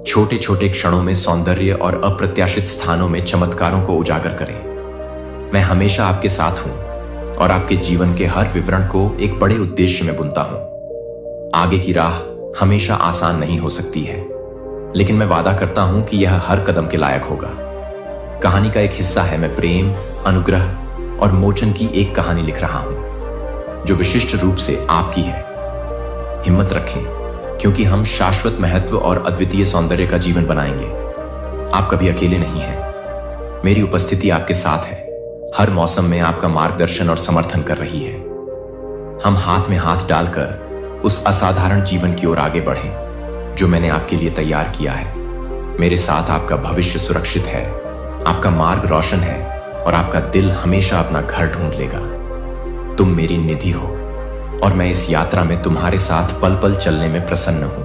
छोटे छोटे क्षणों में सौंदर्य और अप्रत्याशित स्थानों में चमत्कारों को उजागर करें। मैं हमेशा आपके साथ हूं और आपके जीवन के हर विवरण को एक बड़े उद्देश्य में बुनता हूं। आगे की राह हमेशा आसान नहीं हो सकती है, लेकिन मैं वादा करता हूं कि यह हर कदम के लायक होगा। कहानी का एक हिस्सा है मैं प्रेम, अनुग्रह और मोचन की एक कहानी लिख रहा हूं जो विशिष्ट रूप से आपकी है। हिम्मत रखें, क्योंकि हम शाश्वत महत्व और अद्वितीय सौंदर्य का जीवन बनाएंगे। आप कभी अकेले नहीं हैं। मेरी उपस्थिति आपके साथ है, हर मौसम में आपका मार्गदर्शन और समर्थन कर रही है। हम हाथ में हाथ डालकर उस असाधारण जीवन की ओर आगे बढ़ें जो मैंने आपके लिए तैयार किया है। मेरे साथ आपका भविष्य सुरक्षित है, आपका मार्ग रोशन है और आपका दिल हमेशा अपना घर ढूंढ लेगा। तुम मेरी निधि हो और मैं इस यात्रा में तुम्हारे साथ पल पल चलने में प्रसन्न हूं।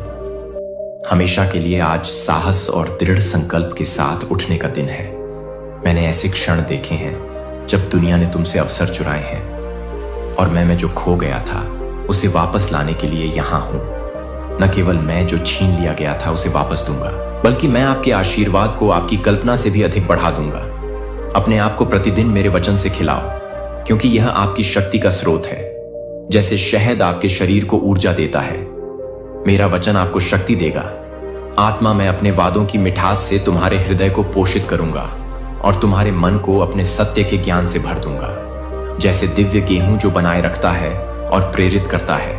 हमेशा के लिए आज साहस और दृढ़ संकल्प के साथ उठने का दिन है। मैंने ऐसे क्षण देखे हैं जब दुनिया ने तुमसे अवसर चुराए हैं और मैं जो खो गया था उसे वापस लाने के लिए यहां हूं। न केवल मैं जो छीन लिया गया था उसे वापस दूंगा, बल्कि मैं आपके आशीर्वाद को आपकी कल्पना से भी अधिक बढ़ा दूंगा। अपने आप को प्रतिदिन मेरे वचन से खिलाओ, क्योंकि यह आपकी शक्ति का स्रोत है। जैसे शहद आपके शरीर को ऊर्जा देता है, मेरा वचन आपको शक्ति देगा। आत्मा में अपने वादों की मिठास से तुम्हारे हृदय को पोषित करूंगा और तुम्हारे मन को अपने सत्य के ज्ञान से भर दूंगा। जैसे दिव्य गेहूं जो बनाए रखता है और प्रेरित करता है,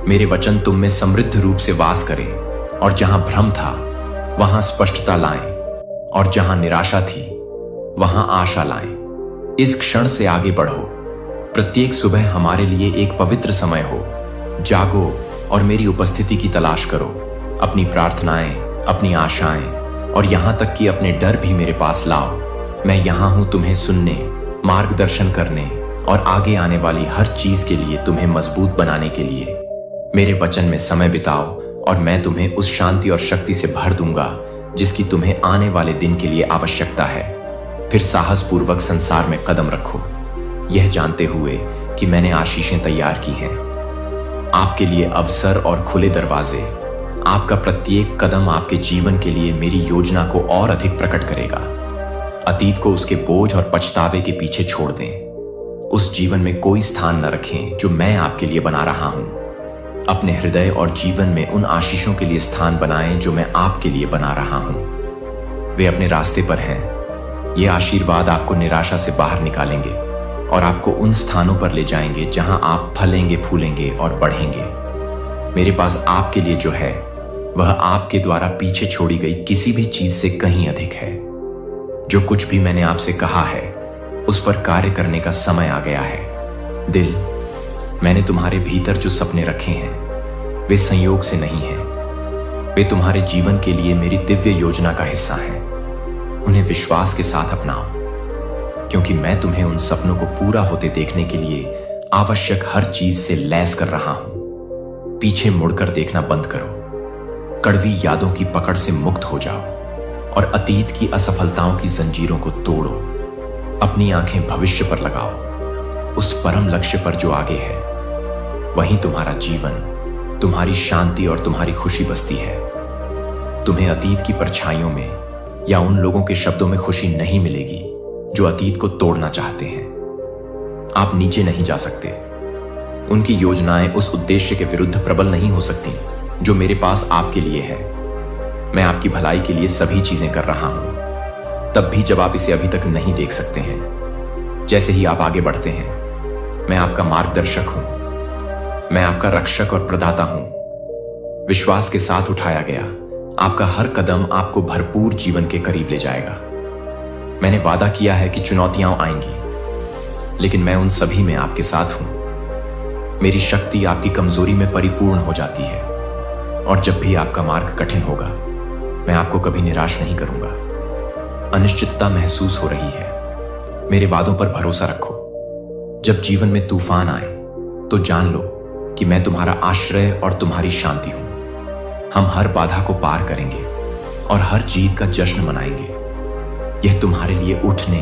मेरे वचन तुम में समृद्ध रूप से वास करें और जहां भ्रम था वहां स्पष्टता लाएं और जहां निराशा थी वहां आशा लाएं। इस क्षण से आगे बढ़ो। प्रत्येक सुबह हमारे लिए एक पवित्र समय हो। जागो और मेरी उपस्थिति की तलाश करो। अपनी प्रार्थनाएं, अपनी आशाएं और यहां तक कि अपने डर भी मेरे पास लाओ। मैं यहां हूं तुम्हें सुनने, मार्गदर्शन करने और आगे आने वाली हर चीज के लिए तुम्हें मजबूत बनाने के लिए। मेरे वचन में समय बिताओ और मैं तुम्हें उस शांति और शक्ति से भर दूंगा जिसकी तुम्हें आने वाले दिन के लिए आवश्यकता है। फिर साहस पूर्वक संसार में कदम रखो, यह जानते हुए कि मैंने आशीषें तैयार की हैं। आपके लिए अवसर और खुले दरवाजे। आपका प्रत्येक कदम आपके जीवन के लिए मेरी योजना को और अधिक प्रकट करेगा। अतीत को उसके बोझ और पछतावे के पीछे छोड़ दें। उस जीवन में कोई स्थान न रखें जो मैं आपके लिए बना रहा हूं। अपने हृदय और जीवन में उन आशीषों के लिए स्थान बनाएं जो मैं आपके लिए बना रहा हूं। वे अपने रास्ते पर हैं। ये आशीर्वाद आपको निराशा से बाहर निकालेंगे और आपको उन स्थानों पर ले जाएंगे जहां आप फलेंगे, फूलेंगे और बढ़ेंगे। मेरे पास आपके लिए जो है वह आपके द्वारा पीछे छोड़ी गई किसी भी चीज से कहीं अधिक है। जो कुछ भी मैंने आपसे कहा है उस पर कार्य करने का समय आ गया है। दिल, मैंने तुम्हारे भीतर जो सपने रखे हैं वे संयोग से नहीं हैं। वे तुम्हारे जीवन के लिए मेरी दिव्य योजना का हिस्सा हैं। उन्हें विश्वास के साथ अपनाओ, क्योंकि मैं तुम्हें उन सपनों को पूरा होते देखने के लिए आवश्यक हर चीज से लैस कर रहा हूं। पीछे मुड़कर देखना बंद करो। कड़वी यादों की पकड़ से मुक्त हो जाओ और अतीत की असफलताओं की जंजीरों को तोड़ो। अपनी आंखें भविष्य पर लगाओ, उस परम लक्ष्य पर जो आगे है। वहीं तुम्हारा जीवन, तुम्हारी शांति और तुम्हारी खुशी बसती है। तुम्हें अतीत की परछाइयों में या उन लोगों के शब्दों में खुशी नहीं मिलेगी जो अतीत को तोड़ना चाहते हैं। आप नीचे नहीं जा सकते। उनकी योजनाएं उस उद्देश्य के विरुद्ध प्रबल नहीं हो सकती जो मेरे पास आपके लिए है। मैं आपकी भलाई के लिए सभी चीजें कर रहा हूं, तब भी जब आप इसे अभी तक नहीं देख सकते हैं। जैसे ही आप आगे बढ़ते हैं, मैं आपका मार्गदर्शक हूं। मैं आपका रक्षक और प्रदाता हूं। विश्वास के साथ उठाया गया आपका हर कदम आपको भरपूर जीवन के करीब ले जाएगा। मैंने वादा किया है कि चुनौतियां आएंगी, लेकिन मैं उन सभी में आपके साथ हूं। मेरी शक्ति आपकी कमजोरी में परिपूर्ण हो जाती है और जब भी आपका मार्ग कठिन होगा, मैं आपको कभी निराश नहीं करूंगा। अनिश्चितता महसूस हो रही है, मेरे वादों पर भरोसा रखो। जब जीवन में तूफान आए तो जान लो कि मैं तुम्हारा आश्रय और तुम्हारी शांति हूं। हम हर बाधा को पार करेंगे और हर जीत का जश्न मनाएंगे। यह तुम्हारे लिए उठने,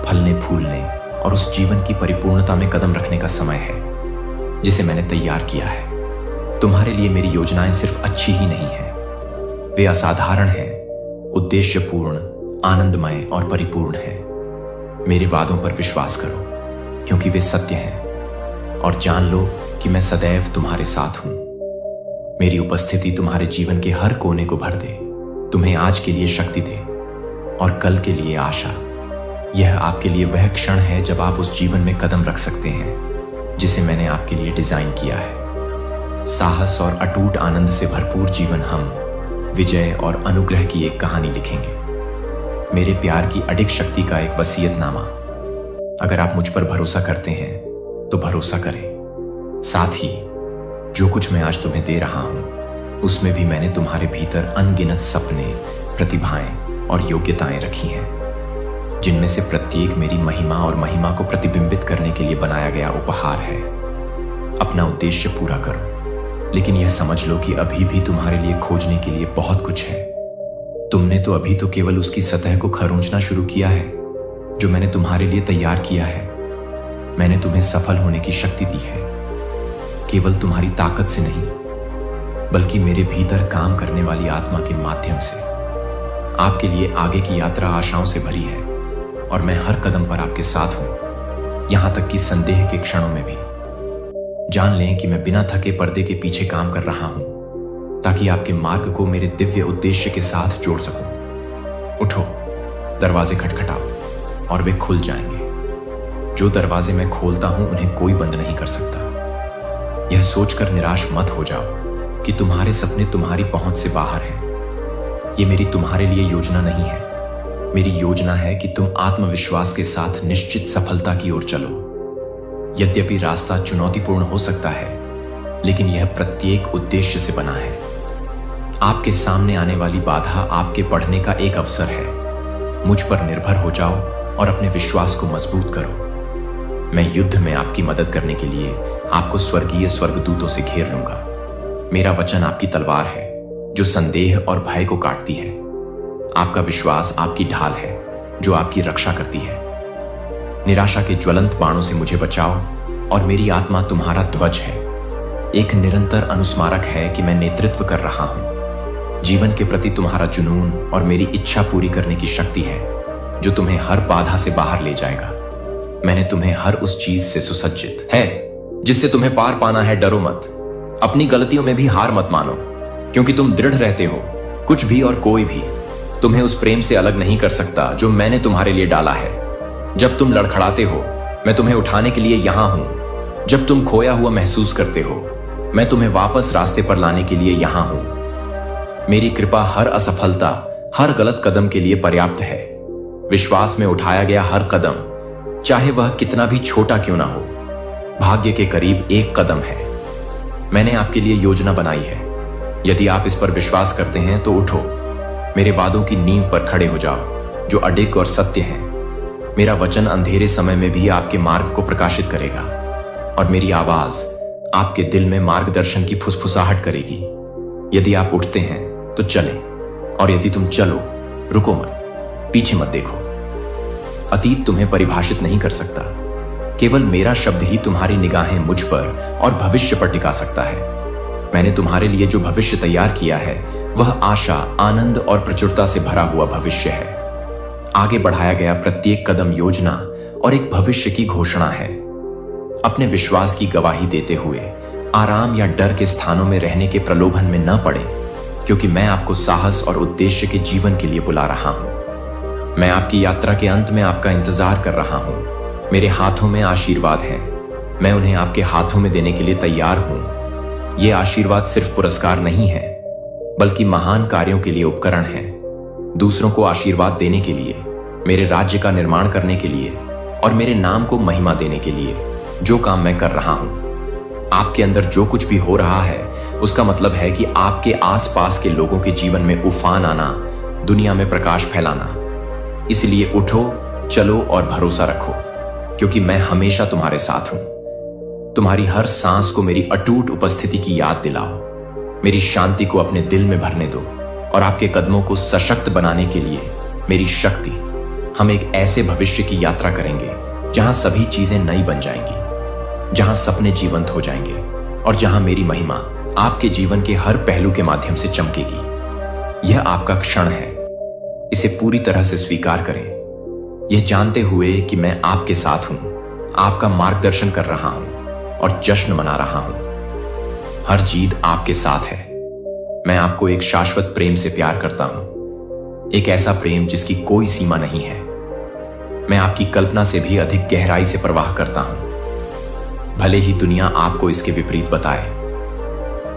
फलने, फूलने और उस जीवन की परिपूर्णता में कदम रखने का समय है जिसे मैंने तैयार किया है। तुम्हारे लिए मेरी योजनाएं सिर्फ अच्छी ही नहीं है, वे असाधारण हैं, उद्देश्यपूर्ण, आनंदमय और परिपूर्ण हैं। मेरे वादों पर विश्वास करो क्योंकि वे सत्य हैं, और जान लो कि मैं सदैव तुम्हारे साथ हूं। मेरी उपस्थिति तुम्हारे जीवन के हर कोने को भर दे, तुम्हें आज के लिए शक्ति दे और कल के लिए आशा। यह आपके लिए वह क्षण है जब आप उस जीवन में कदम रख सकते हैं जिसे मैंने आपके लिए डिजाइन किया है। साहस और अटूट आनंद से भरपूर जीवन हम विजय और अनुग्रह की एक कहानी लिखेंगे। मेरे प्यार की अडिग शक्ति का एक वसीयतनामा। अगर आप मुझ पर भरोसा करते हैं तो भरोसा करें। साथ ही जो कुछ मैं आज तुम्हें दे रहा हूं उसमें भी मैंने तुम्हारे भीतर अनगिनत सपने, प्रतिभाएं और योग्यताएं रखी हैं, जिनमें से प्रत्येक मेरी महिमा और महिमा को प्रतिबिंबित करने के लिए बनाया गया उपहार है। अपना उद्देश्य पूरा करो, लेकिन यह समझ लो कि अभी भी तुम्हारे लिए खोजने के लिए बहुत कुछ है। तुमने तो अभी तो केवल उसकी सतह को खरोंचना शुरू किया है जो मैंने तुम्हारे लिए तैयार किया है। मैंने तुम्हें सफल होने की शक्ति दी है, केवल तुम्हारी ताकत से नहीं, बल्कि मेरे भीतर काम करने वाली आत्मा के माध्यम से। आपके लिए आगे की यात्रा आशाओं से भरी है और मैं हर कदम पर आपके साथ हूं, यहां तक कि संदेह के क्षणों में भी। जान लें कि मैं बिना थके पर्दे के पीछे काम कर रहा हूं ताकि आपके मार्ग को मेरे दिव्य उद्देश्य के साथ जोड़ सकूं। उठो, दरवाजे खटखटाओ और वे खुल जाएंगे। जो दरवाजे मैं खोलता हूं उन्हें कोई बंद नहीं कर सकता। यह सोचकर निराश मत हो जाओ कि तुम्हारे सपने तुम्हारी पहुंच से बाहर हैं। ये मेरी तुम्हारे लिए योजना नहीं है। मेरी योजना है कि तुम आत्मविश्वास के साथ निश्चित सफलता की ओर चलो। यद्यपि रास्ता चुनौतीपूर्ण हो सकता है, लेकिन यह प्रत्येक उद्देश्य से बना है। आपके सामने आने वाली बाधा आपके बढ़ने का एक अवसर है। मुझ पर निर्भर हो जाओ और अपने विश्वास को मजबूत करो। मैं युद्ध में आपकी मदद करने के लिए आपको स्वर्गीय स्वर्गदूतों से घेर लूंगा। मेरा वचन आपकी तलवार है जो संदेह और भय को काटती है। आपका विश्वास आपकी ढाल है जो आपकी रक्षा करती है। निराशा के ज्वलंत बाणों से मुझे बचाओ और मेरी आत्मा तुम्हारा ध्वज है। एक निरंतर अनुस्मारक है कि मैं नेतृत्व कर रहा हूं। जीवन के प्रति तुम्हारा जुनून और मेरी इच्छा पूरी करने की शक्ति है जो तुम्हें हर बाधा से बाहर ले जाएगा। मैंने तुम्हें हर उस चीज से सुसज्जित है जिससे तुम्हें पार पाना है। डरो मत, अपनी गलतियों में भी हार मत मानो, क्योंकि तुम दृढ़ रहते हो। कुछ भी और कोई भी तुम्हें उस प्रेम से अलग नहीं कर सकता जो मैंने तुम्हारे लिए डाला है। जब तुम लड़खड़ाते हो, मैं तुम्हें उठाने के लिए यहां हूं। जब तुम खोया हुआ महसूस करते हो, मैं तुम्हें वापस रास्ते पर लाने के लिए यहां हूं। मेरी कृपा हर असफलता, हर गलत कदम के लिए पर्याप्त है। विश्वास में उठाया गया हर कदम, चाहे वह कितना भी छोटा क्यों ना हो, भाग्य के करीब एक कदम है। मैंने आपके लिए योजना बनाई है। यदि आप इस पर विश्वास करते हैं तो उठो, मेरे वादों की नींव पर खड़े हो जाओ जो अडिग और सत्य हैं। मेरा वचन अंधेरे समय में भी आपके मार्ग को प्रकाशित करेगा और मेरी आवाज आपके दिल में मार्गदर्शन की फुसफुसाहट करेगी। यदि आप उठते हैं तो चलें, और यदि तुम चलो, रुको मत, पीछे मत देखो। अतीत तुम्हें परिभाषित नहीं कर सकता। केवल मेरा शब्द ही तुम्हारी निगाहें मुझ पर और भविष्य पर टिका सकता है। मैंने तुम्हारे लिए जो भविष्य तैयार किया है वह आशा, आनंद और प्रचुरता से भरा हुआ भविष्य है। आगे बढ़ाया गया प्रत्येक कदम योजना और एक भविष्य की घोषणा है। अपने विश्वास की गवाही देते हुए आराम या डर के स्थानों में रहने के प्रलोभन में न पड़े, क्योंकि मैं आपको साहस और उद्देश्य के जीवन के लिए बुला रहा हूं। मैं आपकी यात्रा के अंत में आपका इंतजार कर रहा हूं। मेरे हाथों में आशीर्वाद हैं, मैं उन्हें आपके हाथों में देने के लिए तैयार हूं। ये आशीर्वाद सिर्फ पुरस्कार नहीं है, बल्कि महान कार्यों के लिए उपकरण हैं। दूसरों को आशीर्वाद देने के लिए, मेरे राज्य का निर्माण करने के लिए और मेरे नाम को महिमा देने के लिए जो काम मैं कर रहा हूं। आपके अंदर जो कुछ भी हो रहा है उसका मतलब है कि आपके आसपास के लोगों के जीवन में उफान आना, दुनिया में प्रकाश फैलाना। इसलिए उठो, चलो और भरोसा रखो, क्योंकि मैं हमेशा तुम्हारे साथ हूं। तुम्हारी हर सांस को मेरी अटूट उपस्थिति की याद दिलाओ। मेरी शांति को अपने दिल में भरने दो और आपके कदमों को सशक्त बनाने के लिए मेरी शक्ति। हम एक ऐसे भविष्य की यात्रा करेंगे जहां सभी चीजें नई बन जाएंगी, जहां सपने जीवंत हो जाएंगे और जहां मेरी महिमा आपके जीवन के हर पहलू के माध्यम से चमकेगी। यह आपका क्षण है, इसे पूरी तरह से स्वीकार करें, यह जानते हुए कि मैं आपके साथ हूं, आपका मार्गदर्शन कर रहा हूं और जश्न मना रहा हूं। हर जीत आपके साथ है। मैं आपको एक शाश्वत प्रेम से प्यार करता हूं, एक ऐसा प्रेम जिसकी कोई सीमा नहीं है। मैं आपकी कल्पना से भी अधिक गहराई से प्रवाह करता हूं, भले ही दुनिया आपको इसके विपरीत बताए।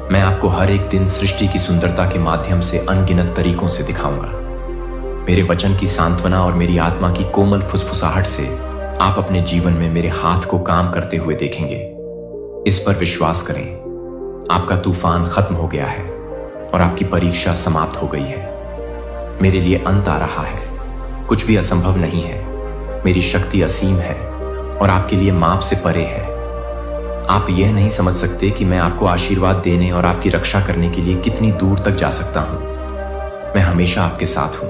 मैं आपको हर एक दिन सृष्टि की सुंदरता के माध्यम से अनगिनत तरीकों से दिखाऊंगा। मेरे वचन की सांत्वना और मेरी आत्मा की कोमल फुसफुसाहट से आप अपने जीवन में मेरे हाथ को काम करते हुए देखेंगे। इस पर विश्वास करें, आपका तूफान खत्म हो गया है और आपकी परीक्षा समाप्त हो गई है। मेरे लिए अंत आ रहा है, कुछ भी असंभव नहीं है। मेरी शक्ति असीम है और आपके लिए माप से परे है। आप यह नहीं समझ सकते कि मैं आपको आशीर्वाद देने और आपकी रक्षा करने के लिए कितनी दूर तक जा सकता हूं। मैं हमेशा आपके साथ हूं।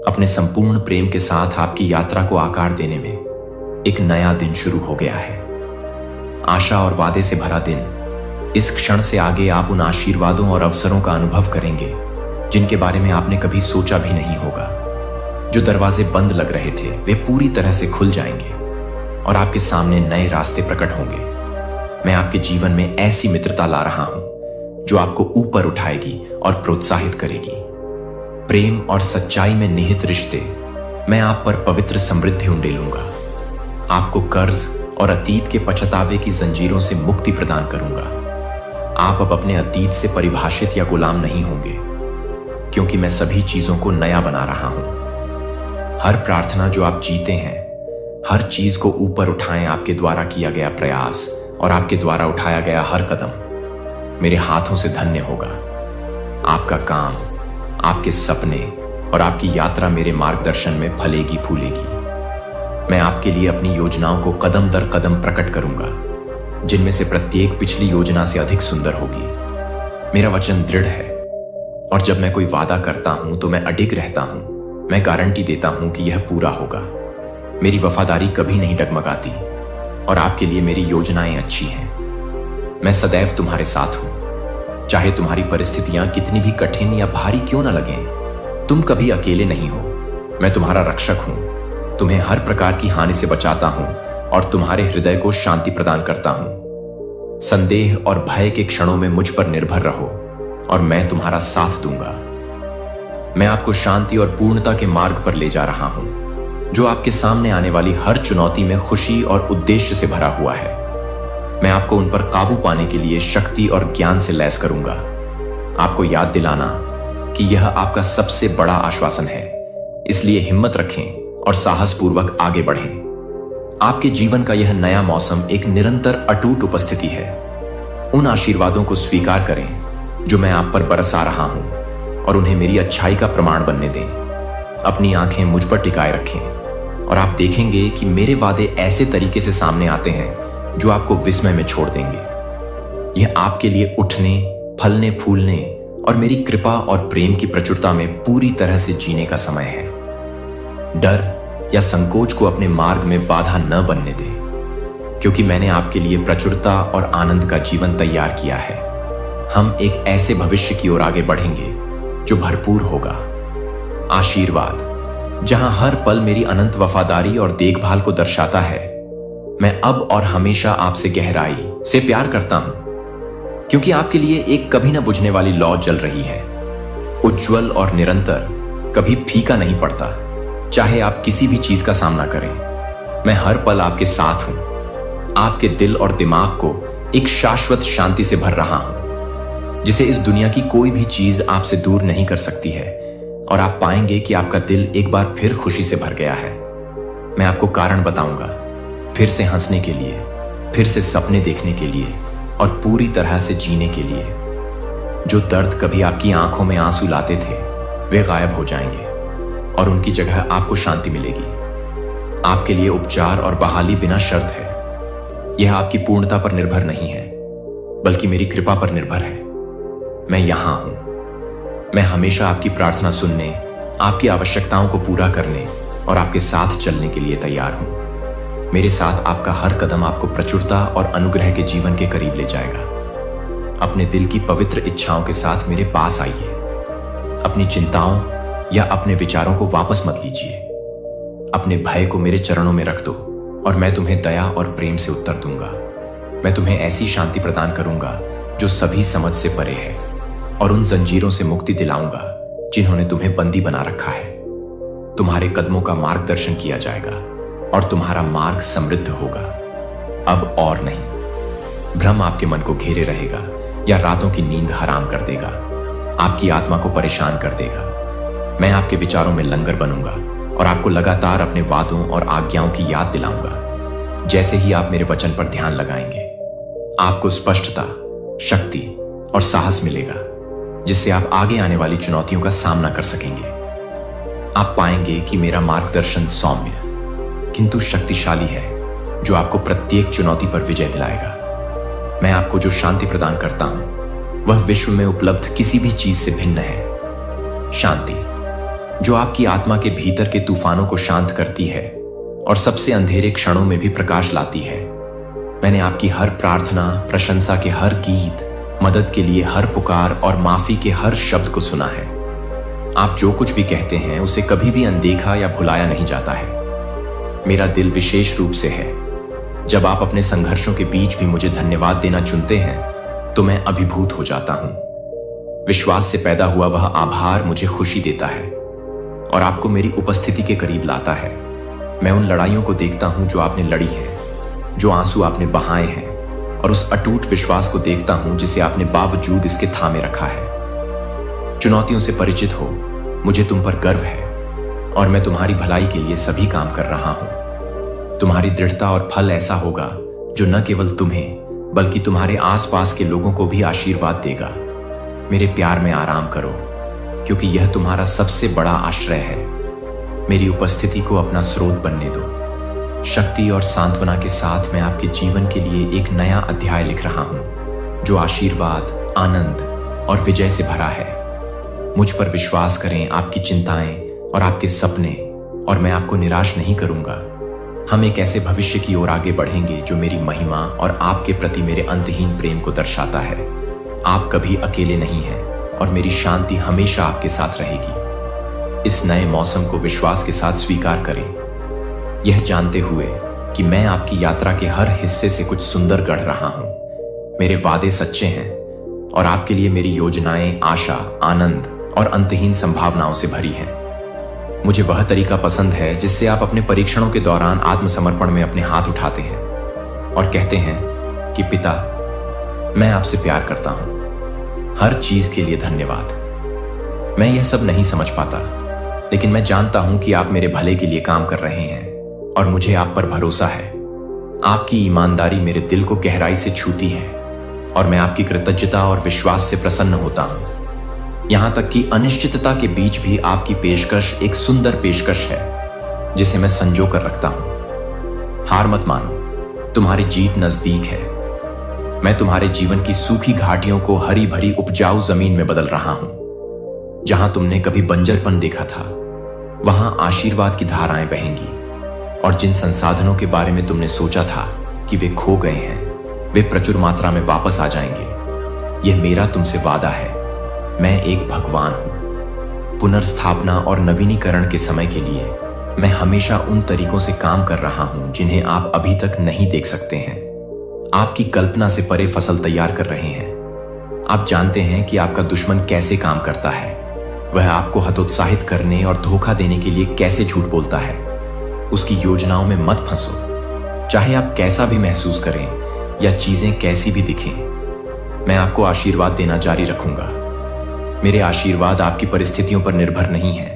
अपने संपूर्ण प्रेम के साथ आपकी यात्रा को आकार देने में एक नया दिन शुरू हो गया है, आशा और वादे से भरा दिन। इस क्षण से आगे आप उन आशीर्वादों और अवसरों का अनुभव करेंगे जिनके बारे में आपने कभी सोचा भी नहीं होगा। जो दरवाजे बंद लग रहे थे वे पूरी तरह से खुल जाएंगे और आपके सामने नए रास्ते प्रकट होंगे। मैं आपके जीवन में ऐसी मित्रता ला रहा हूं जो आपको ऊपर उठाएगी और प्रोत्साहित करेगी। प्रेम और सच्चाई में निहित रिश्ते, मैं आप पर पवित्र समृद्धि उंडेलूंगा। आपको कर्ज और अतीत के पछतावे की जंजीरों से मुक्ति प्रदान करूंगा। आप अब अपने अतीत से परिभाषित या गुलाम नहीं होंगे, क्योंकि मैं सभी चीजों को नया बना रहा हूं। हर प्रार्थना जो आप जीते हैं, हर चीज को ऊपर उठाएं, आपके द्वारा किया गया प्रयास और आपके द्वारा उठाया गया हर कदम मेरे हाथों से धन्य होगा। आपका काम, आपके सपने और आपकी यात्रा मेरे मार्गदर्शन में फलेगी फूलेगी। मैं आपके लिए अपनी योजनाओं को कदम दर कदम प्रकट करूंगा, जिनमें से प्रत्येक पिछली योजना से अधिक सुंदर होगी। मेरा वचन दृढ़ है और जब मैं कोई वादा करता हूं तो मैं अडिग रहता हूं। मैं गारंटी देता हूं कि यह पूरा होगा। मेरी वफादारी कभी नहीं डगमगाती और आपके लिए मेरी योजनाएं अच्छी हैं। मैं सदैव तुम्हारे साथ हूं, चाहे तुम्हारी परिस्थितियां कितनी भी कठिन या भारी क्यों न लगें। तुम कभी अकेले नहीं हो। मैं तुम्हारा रक्षक हूं, तुम्हें हर प्रकार की हानि से बचाता हूं और तुम्हारे हृदय को शांति प्रदान करता हूं। संदेह और भय के क्षणों में मुझ पर निर्भर रहो और मैं तुम्हारा साथ दूंगा। मैं आपको शांति और पूर्णता के मार्ग पर ले जा रहा हूं, जो आपके सामने आने वाली हर चुनौती में खुशी और उद्देश्य से भरा हुआ है। मैं आपको उन पर काबू पाने के लिए शक्ति और ज्ञान से लैस करूंगा। आपको याद दिलाना कि यह आपका सबसे बड़ा आश्वासन है, इसलिए हिम्मत रखें और साहसपूर्वक आगे बढ़ें। आपके जीवन का यह नया मौसम एक निरंतर अटूट उपस्थिति है। उन आशीर्वादों को स्वीकार करें जो मैं आप पर बरसा रहा हूं और उन्हें मेरी अच्छाई का प्रमाण बनने दें। अपनी आंखें मुझ पर टिकाए रखें और आप देखेंगे कि मेरे वादे ऐसे तरीके से सामने आते हैं जो आपको विस्मय में छोड़ देंगे। यह आपके लिए उठने, फलने, फूलने और मेरी कृपा और प्रेम की प्रचुरता में पूरी तरह से जीने का समय है। डर या संकोच को अपने मार्ग में बाधा न बनने दें, क्योंकि मैंने आपके लिए प्रचुरता और आनंद का जीवन तैयार किया है। हम एक ऐसे भविष्य की ओर आगे बढ़ेंगे जो भरपूर होगा। आशीर्वाद, जहां हर पल मेरी अनंत वफादारी और देखभाल को दर्शाता है। मैं अब और हमेशा आपसे गहराई से प्यार करता हूं, क्योंकि आपके लिए एक कभी न बुझने वाली लौ जल रही है। उज्जवल और निरंतर, कभी फीका नहीं पड़ता, चाहे आप किसी भी चीज का सामना करें। मैं हर पल आपके साथ हूं, आपके दिल और दिमाग को एक शाश्वत शांति से भर रहा हूं, जिसे इस दुनिया की कोई भी चीज आपसे दूर नहीं कर सकती है। और आप पाएंगे कि आपका दिल एक बार फिर खुशी से भर गया है। मैं आपको कारण बताऊंगा, फिर से हंसने के लिए, फिर से सपने देखने के लिए और पूरी तरह से जीने के लिए। जो दर्द कभी आपकी आंखों में आंसू लाते थे, वे गायब हो जाएंगे और उनकी जगह आपको शांति मिलेगी। आपके लिए उपचार और बहाली बिना शर्त है। यह आपकी पूर्णता पर निर्भर नहीं है, बल्कि मेरी कृपा पर निर्भर है। मैं यहां हूं। मैं हमेशा आपकी प्रार्थना सुनने, आपकी आवश्यकताओं को पूरा करने और आपके साथ चलने के लिए तैयार हूं। मेरे साथ आपका हर कदम आपको प्रचुरता और अनुग्रह के जीवन के करीब ले जाएगा। अपने दिल की पवित्र इच्छाओं के साथ मेरे पास आइए। अपनी चिंताओं या अपने विचारों को वापस मत लीजिए। अपने भय को मेरे चरणों में रख दो और मैं तुम्हें दया और प्रेम से उत्तर दूंगा। मैं तुम्हें ऐसी शांति प्रदान करूंगा जो सभी समझ से परे है, और उन जंजीरों से मुक्ति दिलाऊंगा जिन्होंने तुम्हें बंदी बना रखा है। तुम्हारे कदमों का मार्गदर्शन किया जाएगा और तुम्हारा मार्ग समृद्ध होगा। अब और नहीं, भ्रम आपके मन को घेरे रहेगा या रातों की नींद हराम कर देगा, आपकी आत्मा को परेशान कर देगा। मैं आपके विचारों में लंगर बनूंगा और आपको लगातार अपने वादों और आज्ञाओं की याद दिलाऊंगा। जैसे ही आप मेरे वचन पर ध्यान लगाएंगे, आपको स्पष्टता, शक्ति और साहस मिलेगा, जिससे आप आगे आने वाली चुनौतियों का सामना कर सकेंगे। आप पाएंगे कि मेरा मार्गदर्शन सौम्य किंतु शक्तिशाली है, जो आपको प्रत्येक चुनौती पर विजय दिलाएगा। मैं आपको जो शांति प्रदान करता हूं, वह विश्व में उपलब्ध किसी भी चीज से भिन्न है। शांति जो आपकी आत्मा के भीतर के तूफानों को शांत करती है और सबसे अंधेरे क्षणों में भी प्रकाश लाती है। मैंने आपकी हर प्रार्थना, प्रशंसा के हर गीत, मदद के लिए हर पुकार और माफी के हर शब्द को सुना है। आप जो कुछ भी कहते हैं उसे कभी भी अनदेखा या भुलाया नहीं जाता है। मेरा दिल विशेष रूप से है। जब आप अपने संघर्षों के बीच भी मुझे धन्यवाद देना चुनते हैं तो मैं अभिभूत हो जाता हूं। विश्वास से पैदा हुआ वह आभार मुझे खुशी देता है और आपको मेरी उपस्थिति के करीब लाता है। मैं उन लड़ाइयों को देखता हूं जो आपने लड़ी हैं, जो आंसू आपने बहाए हैं, और उस अटूट विश्वास को देखता हूं जिसे आपने बावजूद इसके थामे रखा है। चुनौतियों से परिचित हो, मुझे तुम पर गर्व है और मैं तुम्हारी भलाई के लिए सभी काम कर रहा हूं। तुम्हारी दृढ़ता और फल ऐसा होगा जो न केवल तुम्हें बल्कि तुम्हारे आसपास के लोगों को भी आशीर्वाद देगा। मेरे प्यार में आराम करो, क्योंकि यह तुम्हारा सबसे बड़ा आश्रय है। मेरी उपस्थिति को अपना स्रोत बनने दो। शक्ति और सांत्वना के साथ मैं आपके जीवन के लिए एक नया अध्याय लिख रहा हूं, जो आशीर्वाद, आनंद और विजय से भरा है। मुझ पर विश्वास करें, आपकी चिंताएं और आपके सपने, और मैं आपको निराश नहीं करूंगा। हम एक ऐसे भविष्य की ओर आगे बढ़ेंगे जो मेरी महिमा और आपके प्रति मेरे अंतहीन प्रेम को दर्शाता है। आप कभी अकेले नहीं हैं और मेरी शांति हमेशा आपके साथ रहेगी। इस नए मौसम को विश्वास के साथ स्वीकार करें, यह जानते हुए कि मैं आपकी यात्रा के हर हिस्से से कुछ सुंदर गढ़ रहा हूं। मेरे वादे सच्चे हैं और आपके लिए मेरी योजनाएं आशा, आनंद और अंतहीन संभावनाओं से भरी हैं। मुझे वह तरीका पसंद है जिससे आप अपने परीक्षणों के दौरान आत्मसमर्पण में अपने हाथ उठाते हैं और कहते हैं कि पिता, मैं आपसे प्यार करता हूं। हर चीज के लिए धन्यवाद। मैं यह सब नहीं समझ पाता, लेकिन मैं जानता हूं कि आप मेरे भले के लिए काम कर रहे हैं और मुझे आप पर भरोसा है। आपकी ईमानदारी मेरे दिल को गहराई से छूती है और मैं आपकी कृतज्ञता और विश्वास से प्रसन्न होता हूं। यहां तक कि अनिश्चितता के बीच भी आपकी पेशकश एक सुंदर पेशकश है, जिसे मैं संजो कर रखता हूं। हार मत मानो, तुम्हारी जीत नजदीक है। मैं तुम्हारे जीवन की सूखी घाटियों को हरी भरी उपजाऊ जमीन में बदल रहा हूं। जहां तुमने कभी बंजरपन देखा था, वहां आशीर्वाद की धाराएं बहेंगी, और जिन संसाधनों के बारे में तुमने सोचा था कि वे खो गए हैं, वे प्रचुर मात्रा में वापस आ जाएंगे। यह मेरा तुमसे वादा है। मैं एक भगवान हूं। पुनर्स्थापना और नवीनीकरण के समय के लिए मैं हमेशा उन तरीकों से काम कर रहा हूं जिन्हें आप अभी तक नहीं देख सकते हैं। आपकी कल्पना से परे फसल तैयार कर रहे हैं। आप जानते हैं कि आपका दुश्मन कैसे काम करता है। वह आपको हतोत्साहित करने और धोखा देने के लिए कैसे झूठ बोलता है। उसकी योजनाओं में मत फंसो। चाहे आप कैसा भी महसूस करें या चीजें कैसी भी दिखें, मैं आपको आशीर्वाद देना जारी रखूंगा। मेरे आशीर्वाद आपकी परिस्थितियों पर निर्भर नहीं हैं।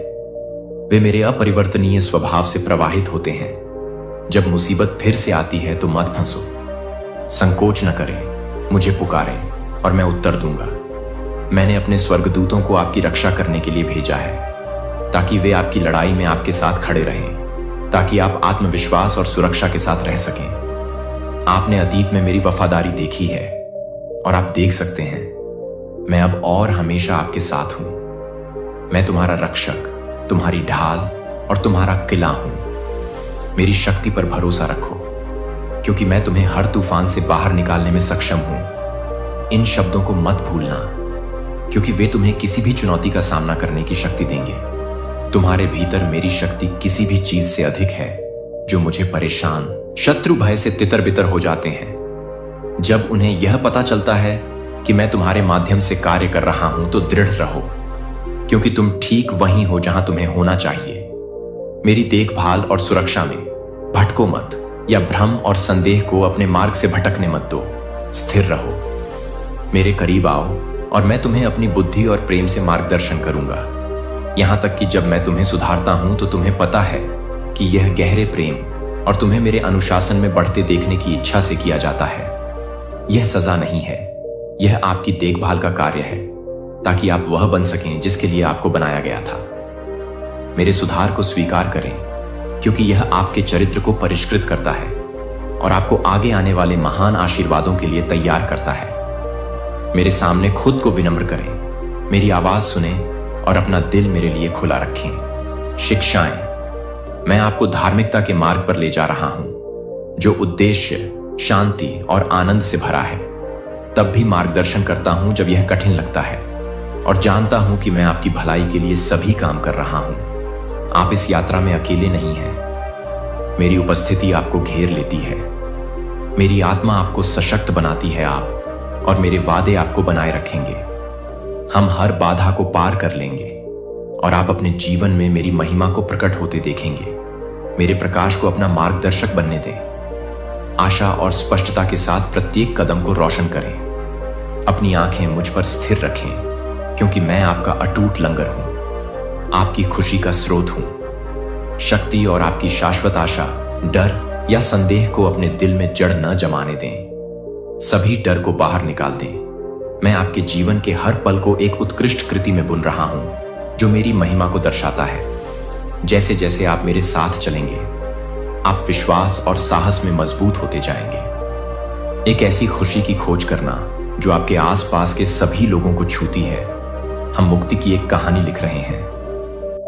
वे मेरे अपरिवर्तनीय स्वभाव से प्रवाहित होते हैं। जब मुसीबत फिर से आती है तो मत फंसो। संकोच न करें, मुझे पुकारें और मैं उत्तर दूंगा। मैंने अपने स्वर्गदूतों को आपकी रक्षा करने के लिए भेजा है, ताकि वे आपकी लड़ाई में आपके साथ खड़े रहें, ताकि आप आत्मविश्वास और सुरक्षा के साथ रह सकें। आपने अतीत में मेरी वफादारी देखी है और आप देख सकते हैं मैं अब और हमेशा आपके साथ हूं। मैं तुम्हारा रक्षक, तुम्हारी ढाल और तुम्हारा किला हूं। मेरी शक्ति पर भरोसा रखो, क्योंकि मैं तुम्हें हर तूफान से बाहर निकालने में सक्षम हूं। इन शब्दों को मत भूलना। क्योंकि वे तुम्हें किसी भी चुनौती का सामना करने की शक्ति देंगे। तुम्हारे भीतर मेरी शक्ति किसी भी चीज से अधिक है जो मुझे परेशान, शत्रु भय से तितर बितर हो जाते हैं। जब उन्हें यह पता चलता है कि मैं तुम्हारे माध्यम से कार्य कर रहा हूं तो दृढ़ रहो, क्योंकि तुम ठीक वहीं हो जहां तुम्हें होना चाहिए। मेरी देखभाल और सुरक्षा में भटको मत, या भ्रम और संदेह को अपने मार्ग से भटकने मत दो। स्थिर रहो, मेरे करीब आओ और मैं तुम्हें अपनी बुद्धि और प्रेम से मार्गदर्शन करूंगा। यहां तक कि जब मैं तुम्हें सुधारता हूं तो तुम्हें पता है कि यह गहरे प्रेम और तुम्हें मेरे अनुशासन में बढ़ते देखने की इच्छा से किया जाता है। यह सजा नहीं है, यह आपकी देखभाल का कार्य है, ताकि आप वह बन सकें जिसके लिए आपको बनाया गया था। मेरे सुधार को स्वीकार करें, क्योंकि यह आपके चरित्र को परिष्कृत करता है और आपको आगे आने वाले महान आशीर्वादों के लिए तैयार करता है। मेरे सामने खुद को विनम्र करें, मेरी आवाज सुने और अपना दिल मेरे लिए खुला रखें। शिक्षाएं, मैं आपको धार्मिकता के मार्ग पर ले जा रहा हूं, जो उद्देश्य, शांति और आनंद से भरा है। तब भी मार्गदर्शन करता हूं जब यह कठिन लगता है, और जानता हूं कि मैं आपकी भलाई के लिए सभी काम कर रहा हूं। आप इस यात्रा में अकेले नहीं हैं। मेरी उपस्थिति आपको घेर लेती है, मेरी आत्मा आपको सशक्त बनाती है और मेरे वादे आपको बनाए रखेंगे। हम हर बाधा को पार कर लेंगे और आप अपने जीवन में मेरी महिमा को प्रकट होते देखेंगे। मेरे प्रकाश को अपना मार्गदर्शक बनने दें। आशा और स्पष्टता के साथ प्रत्येक कदम को रोशन करें। अपनी आंखें मुझ पर स्थिर रखें, क्योंकि मैं आपका अटूट लंगर हूं, आपकी खुशी का स्रोत हूं। शक्ति और आपकी शाश्वत आशा डर या संदेह को अपने दिल में जड़ न जमाने दें। सभी डर को बाहर निकाल दें। मैं आपके जीवन के हर पल को एक उत्कृष्ट कृति में बुन रहा हूं, जो मेरी महिमा को दर्शाता है। जैसे जैसे आप मेरे साथ चलेंगे, आप विश्वास और साहस में मजबूत होते जाएंगे। एक ऐसी खुशी की खोज करना जो आपके आसपास के सभी लोगों को छूती है। हम मुक्ति की एक कहानी लिख रहे हैं,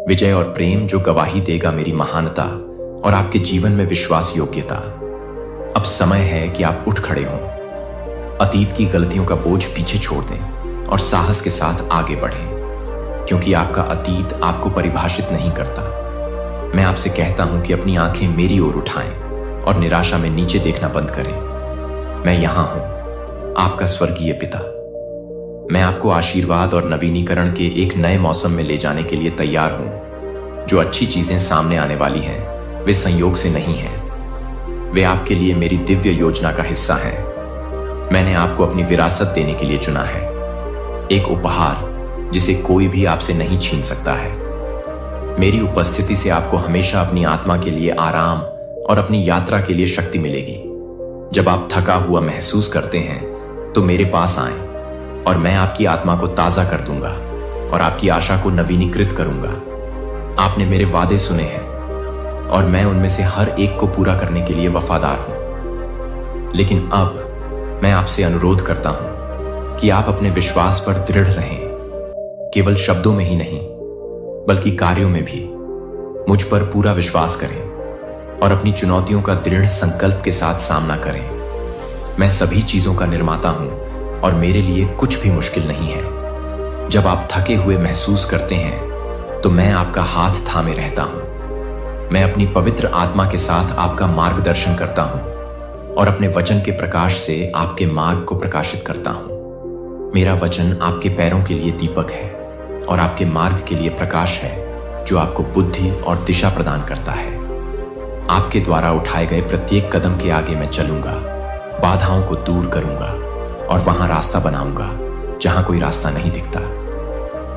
विजय और प्रेम जो गवाही देगा मेरी महानता और आपके जीवन में विश्वास योग्यता। अब समय है कि आप उठ खड़े हों, अतीत की गलतियों का बोझ पीछे छोड़ दें और साहस के साथ आगे बढ़ें, क्योंकि आपका अतीत आपको परिभाषित नहीं करता। मैं आपसे कहता हूं कि अपनी आंखें मेरी ओर उठाएं और निराशा में नीचे देखना बंद करें। मैं यहां हूं, आपका स्वर्गीय पिता। मैं आपको आशीर्वाद और नवीनीकरण के एक नए मौसम में ले जाने के लिए तैयार हूं। जो अच्छी चीजें सामने आने वाली हैं, वे संयोग से नहीं हैं। वे आपके लिए मेरी दिव्य योजना का हिस्सा हैं। मैंने आपको अपनी विरासत देने के लिए चुना है, एक उपहार जिसे कोई भी आपसे नहीं छीन सकता है। मेरी उपस्थिति से आपको हमेशा अपनी आत्मा के लिए आराम और अपनी यात्रा के लिए शक्ति मिलेगी। जब आप थका हुआ महसूस करते हैं तो मेरे पास आएं और मैं आपकी आत्मा को ताजा कर दूंगा और आपकी आशा को नवीनीकृत करूंगा। आपने मेरे वादे सुने हैं और मैं उनमें से हर एक को पूरा करने के लिए वफादार हूं। लेकिन अब मैं आपसे अनुरोध करता हूं कि आप अपने विश्वास पर दृढ़ रहें, केवल शब्दों में ही नहीं बल्कि कार्यों में भी। मुझ पर पूरा विश्वास करें और अपनी चुनौतियों का दृढ़ संकल्प के साथ सामना करें। मैं सभी चीजों का निर्माता हूं और मेरे लिए कुछ भी मुश्किल नहीं है। जब आप थके हुए महसूस करते हैं तो मैं आपका हाथ थामे रहता हूं। मैं अपनी पवित्र आत्मा के साथ आपका मार्गदर्शन करता हूं और अपने वचन के प्रकाश से आपके मार्ग को प्रकाशित करता हूं। मेरा वचन आपके पैरों के लिए दीपक है और आपके मार्ग के लिए प्रकाश है, जो आपको बुद्धि और दिशा प्रदान करता है। आपके द्वारा उठाए गए प्रत्येक कदम के आगे मैं चलूंगा, बाधाओं को दूर करूंगा और वहां रास्ता बनाऊंगा जहां कोई रास्ता नहीं दिखता।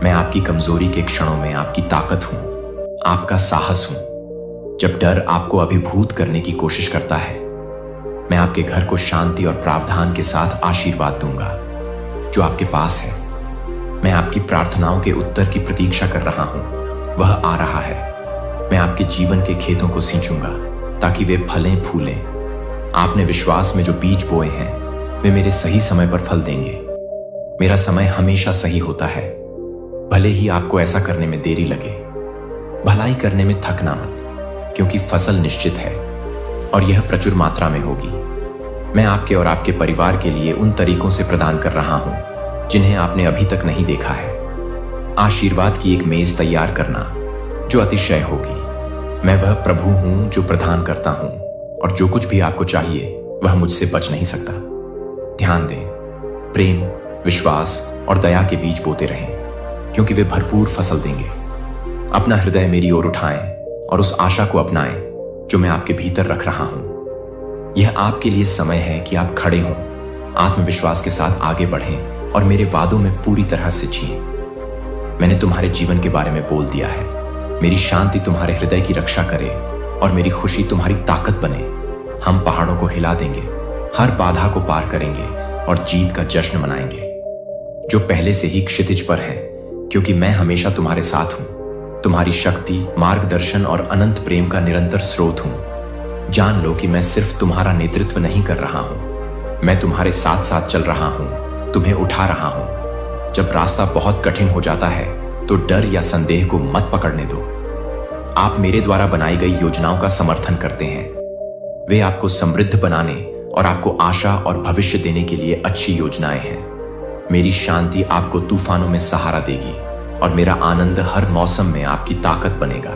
मैं आपकी कमजोरी के क्षणों में आपकी ताकत हूं, आपका साहस हूं। जब डर आपको अभिभूत करने की कोशिश करता है, मैं आपके घर को शांति और प्रावधान के साथ आशीर्वाद दूंगा जो आपके पास है। मैं आपकी प्रार्थनाओं के उत्तर की प्रतीक्षा कर रहा हूं, वह आ रहा है। मैं आपके जीवन के खेतों को सींचूंगा ताकि वे फलें फूलें। आपने विश्वास में जो बीज बोए हैं वे मेरे सही समय पर फल देंगे। मेरा समय हमेशा सही होता है, भले ही आपको ऐसा करने में देरी लगे। भलाई करने में थकना मत, क्योंकि फसल निश्चित है और यह प्रचुर मात्रा में होगी। मैं आपके और आपके परिवार के लिए उन तरीकों से प्रदान कर रहा हूं जिन्हें आपने अभी तक नहीं देखा है। आशीर्वाद की एक मेज तैयार करना जो अतिशय होगी। मैं वह प्रभु हूं जो प्रदान करता हूं, और जो कुछ भी आपको चाहिए वह मुझसे बच नहीं सकता। ध्यान दें, प्रेम, विश्वास और दया के बीज बोते रहें, क्योंकि वे भरपूर फसल देंगे। अपना हृदय मेरी ओर उठाएं और उस आशा को अपनाएं जो मैं आपके भीतर रख रहा हूं। यह आपके लिए समय है कि आप खड़े हों, आत्मविश्वास के साथ आगे बढ़ें और मेरे वादों में पूरी तरह से जिएं। मैंने तुम्हारे जीवन के बारे में बोल दिया है। मेरी शांति तुम्हारे हृदय की रक्षा करे और मेरी खुशी तुम्हारी ताकत बने। हम पहाड़ों को हिला देंगे, हर बाधा को पार करेंगे और जीत का जश्न मनाएंगे, जो पहले से ही क्षितिज पर है, क्योंकि मैं हमेशा तुम्हारे साथ हूं। तुम्हारी शक्ति, मार्गदर्शन और अनंत प्रेम का निरंतर स्रोत हूं। जान लो कि मैं सिर्फ तुम्हारा नेतृत्व नहीं कर रहा हूं, मैं तुम्हारे साथ साथ चल रहा हूं, तुम्हें उठा रहा हूं। जब रास्ता बहुत कठिन हो जाता है तो डर या संदेह को मत पकड़ने दो। आप मेरे द्वारा बनाई गई योजनाओं का समर्थन करते हैं। वे आपको समृद्ध बनाने और आपको आशा और भविष्य देने के लिए अच्छी योजनाएं हैं। मेरी शांति आपको तूफानों में सहारा देगी और मेरा आनंद हर मौसम में आपकी ताकत बनेगा।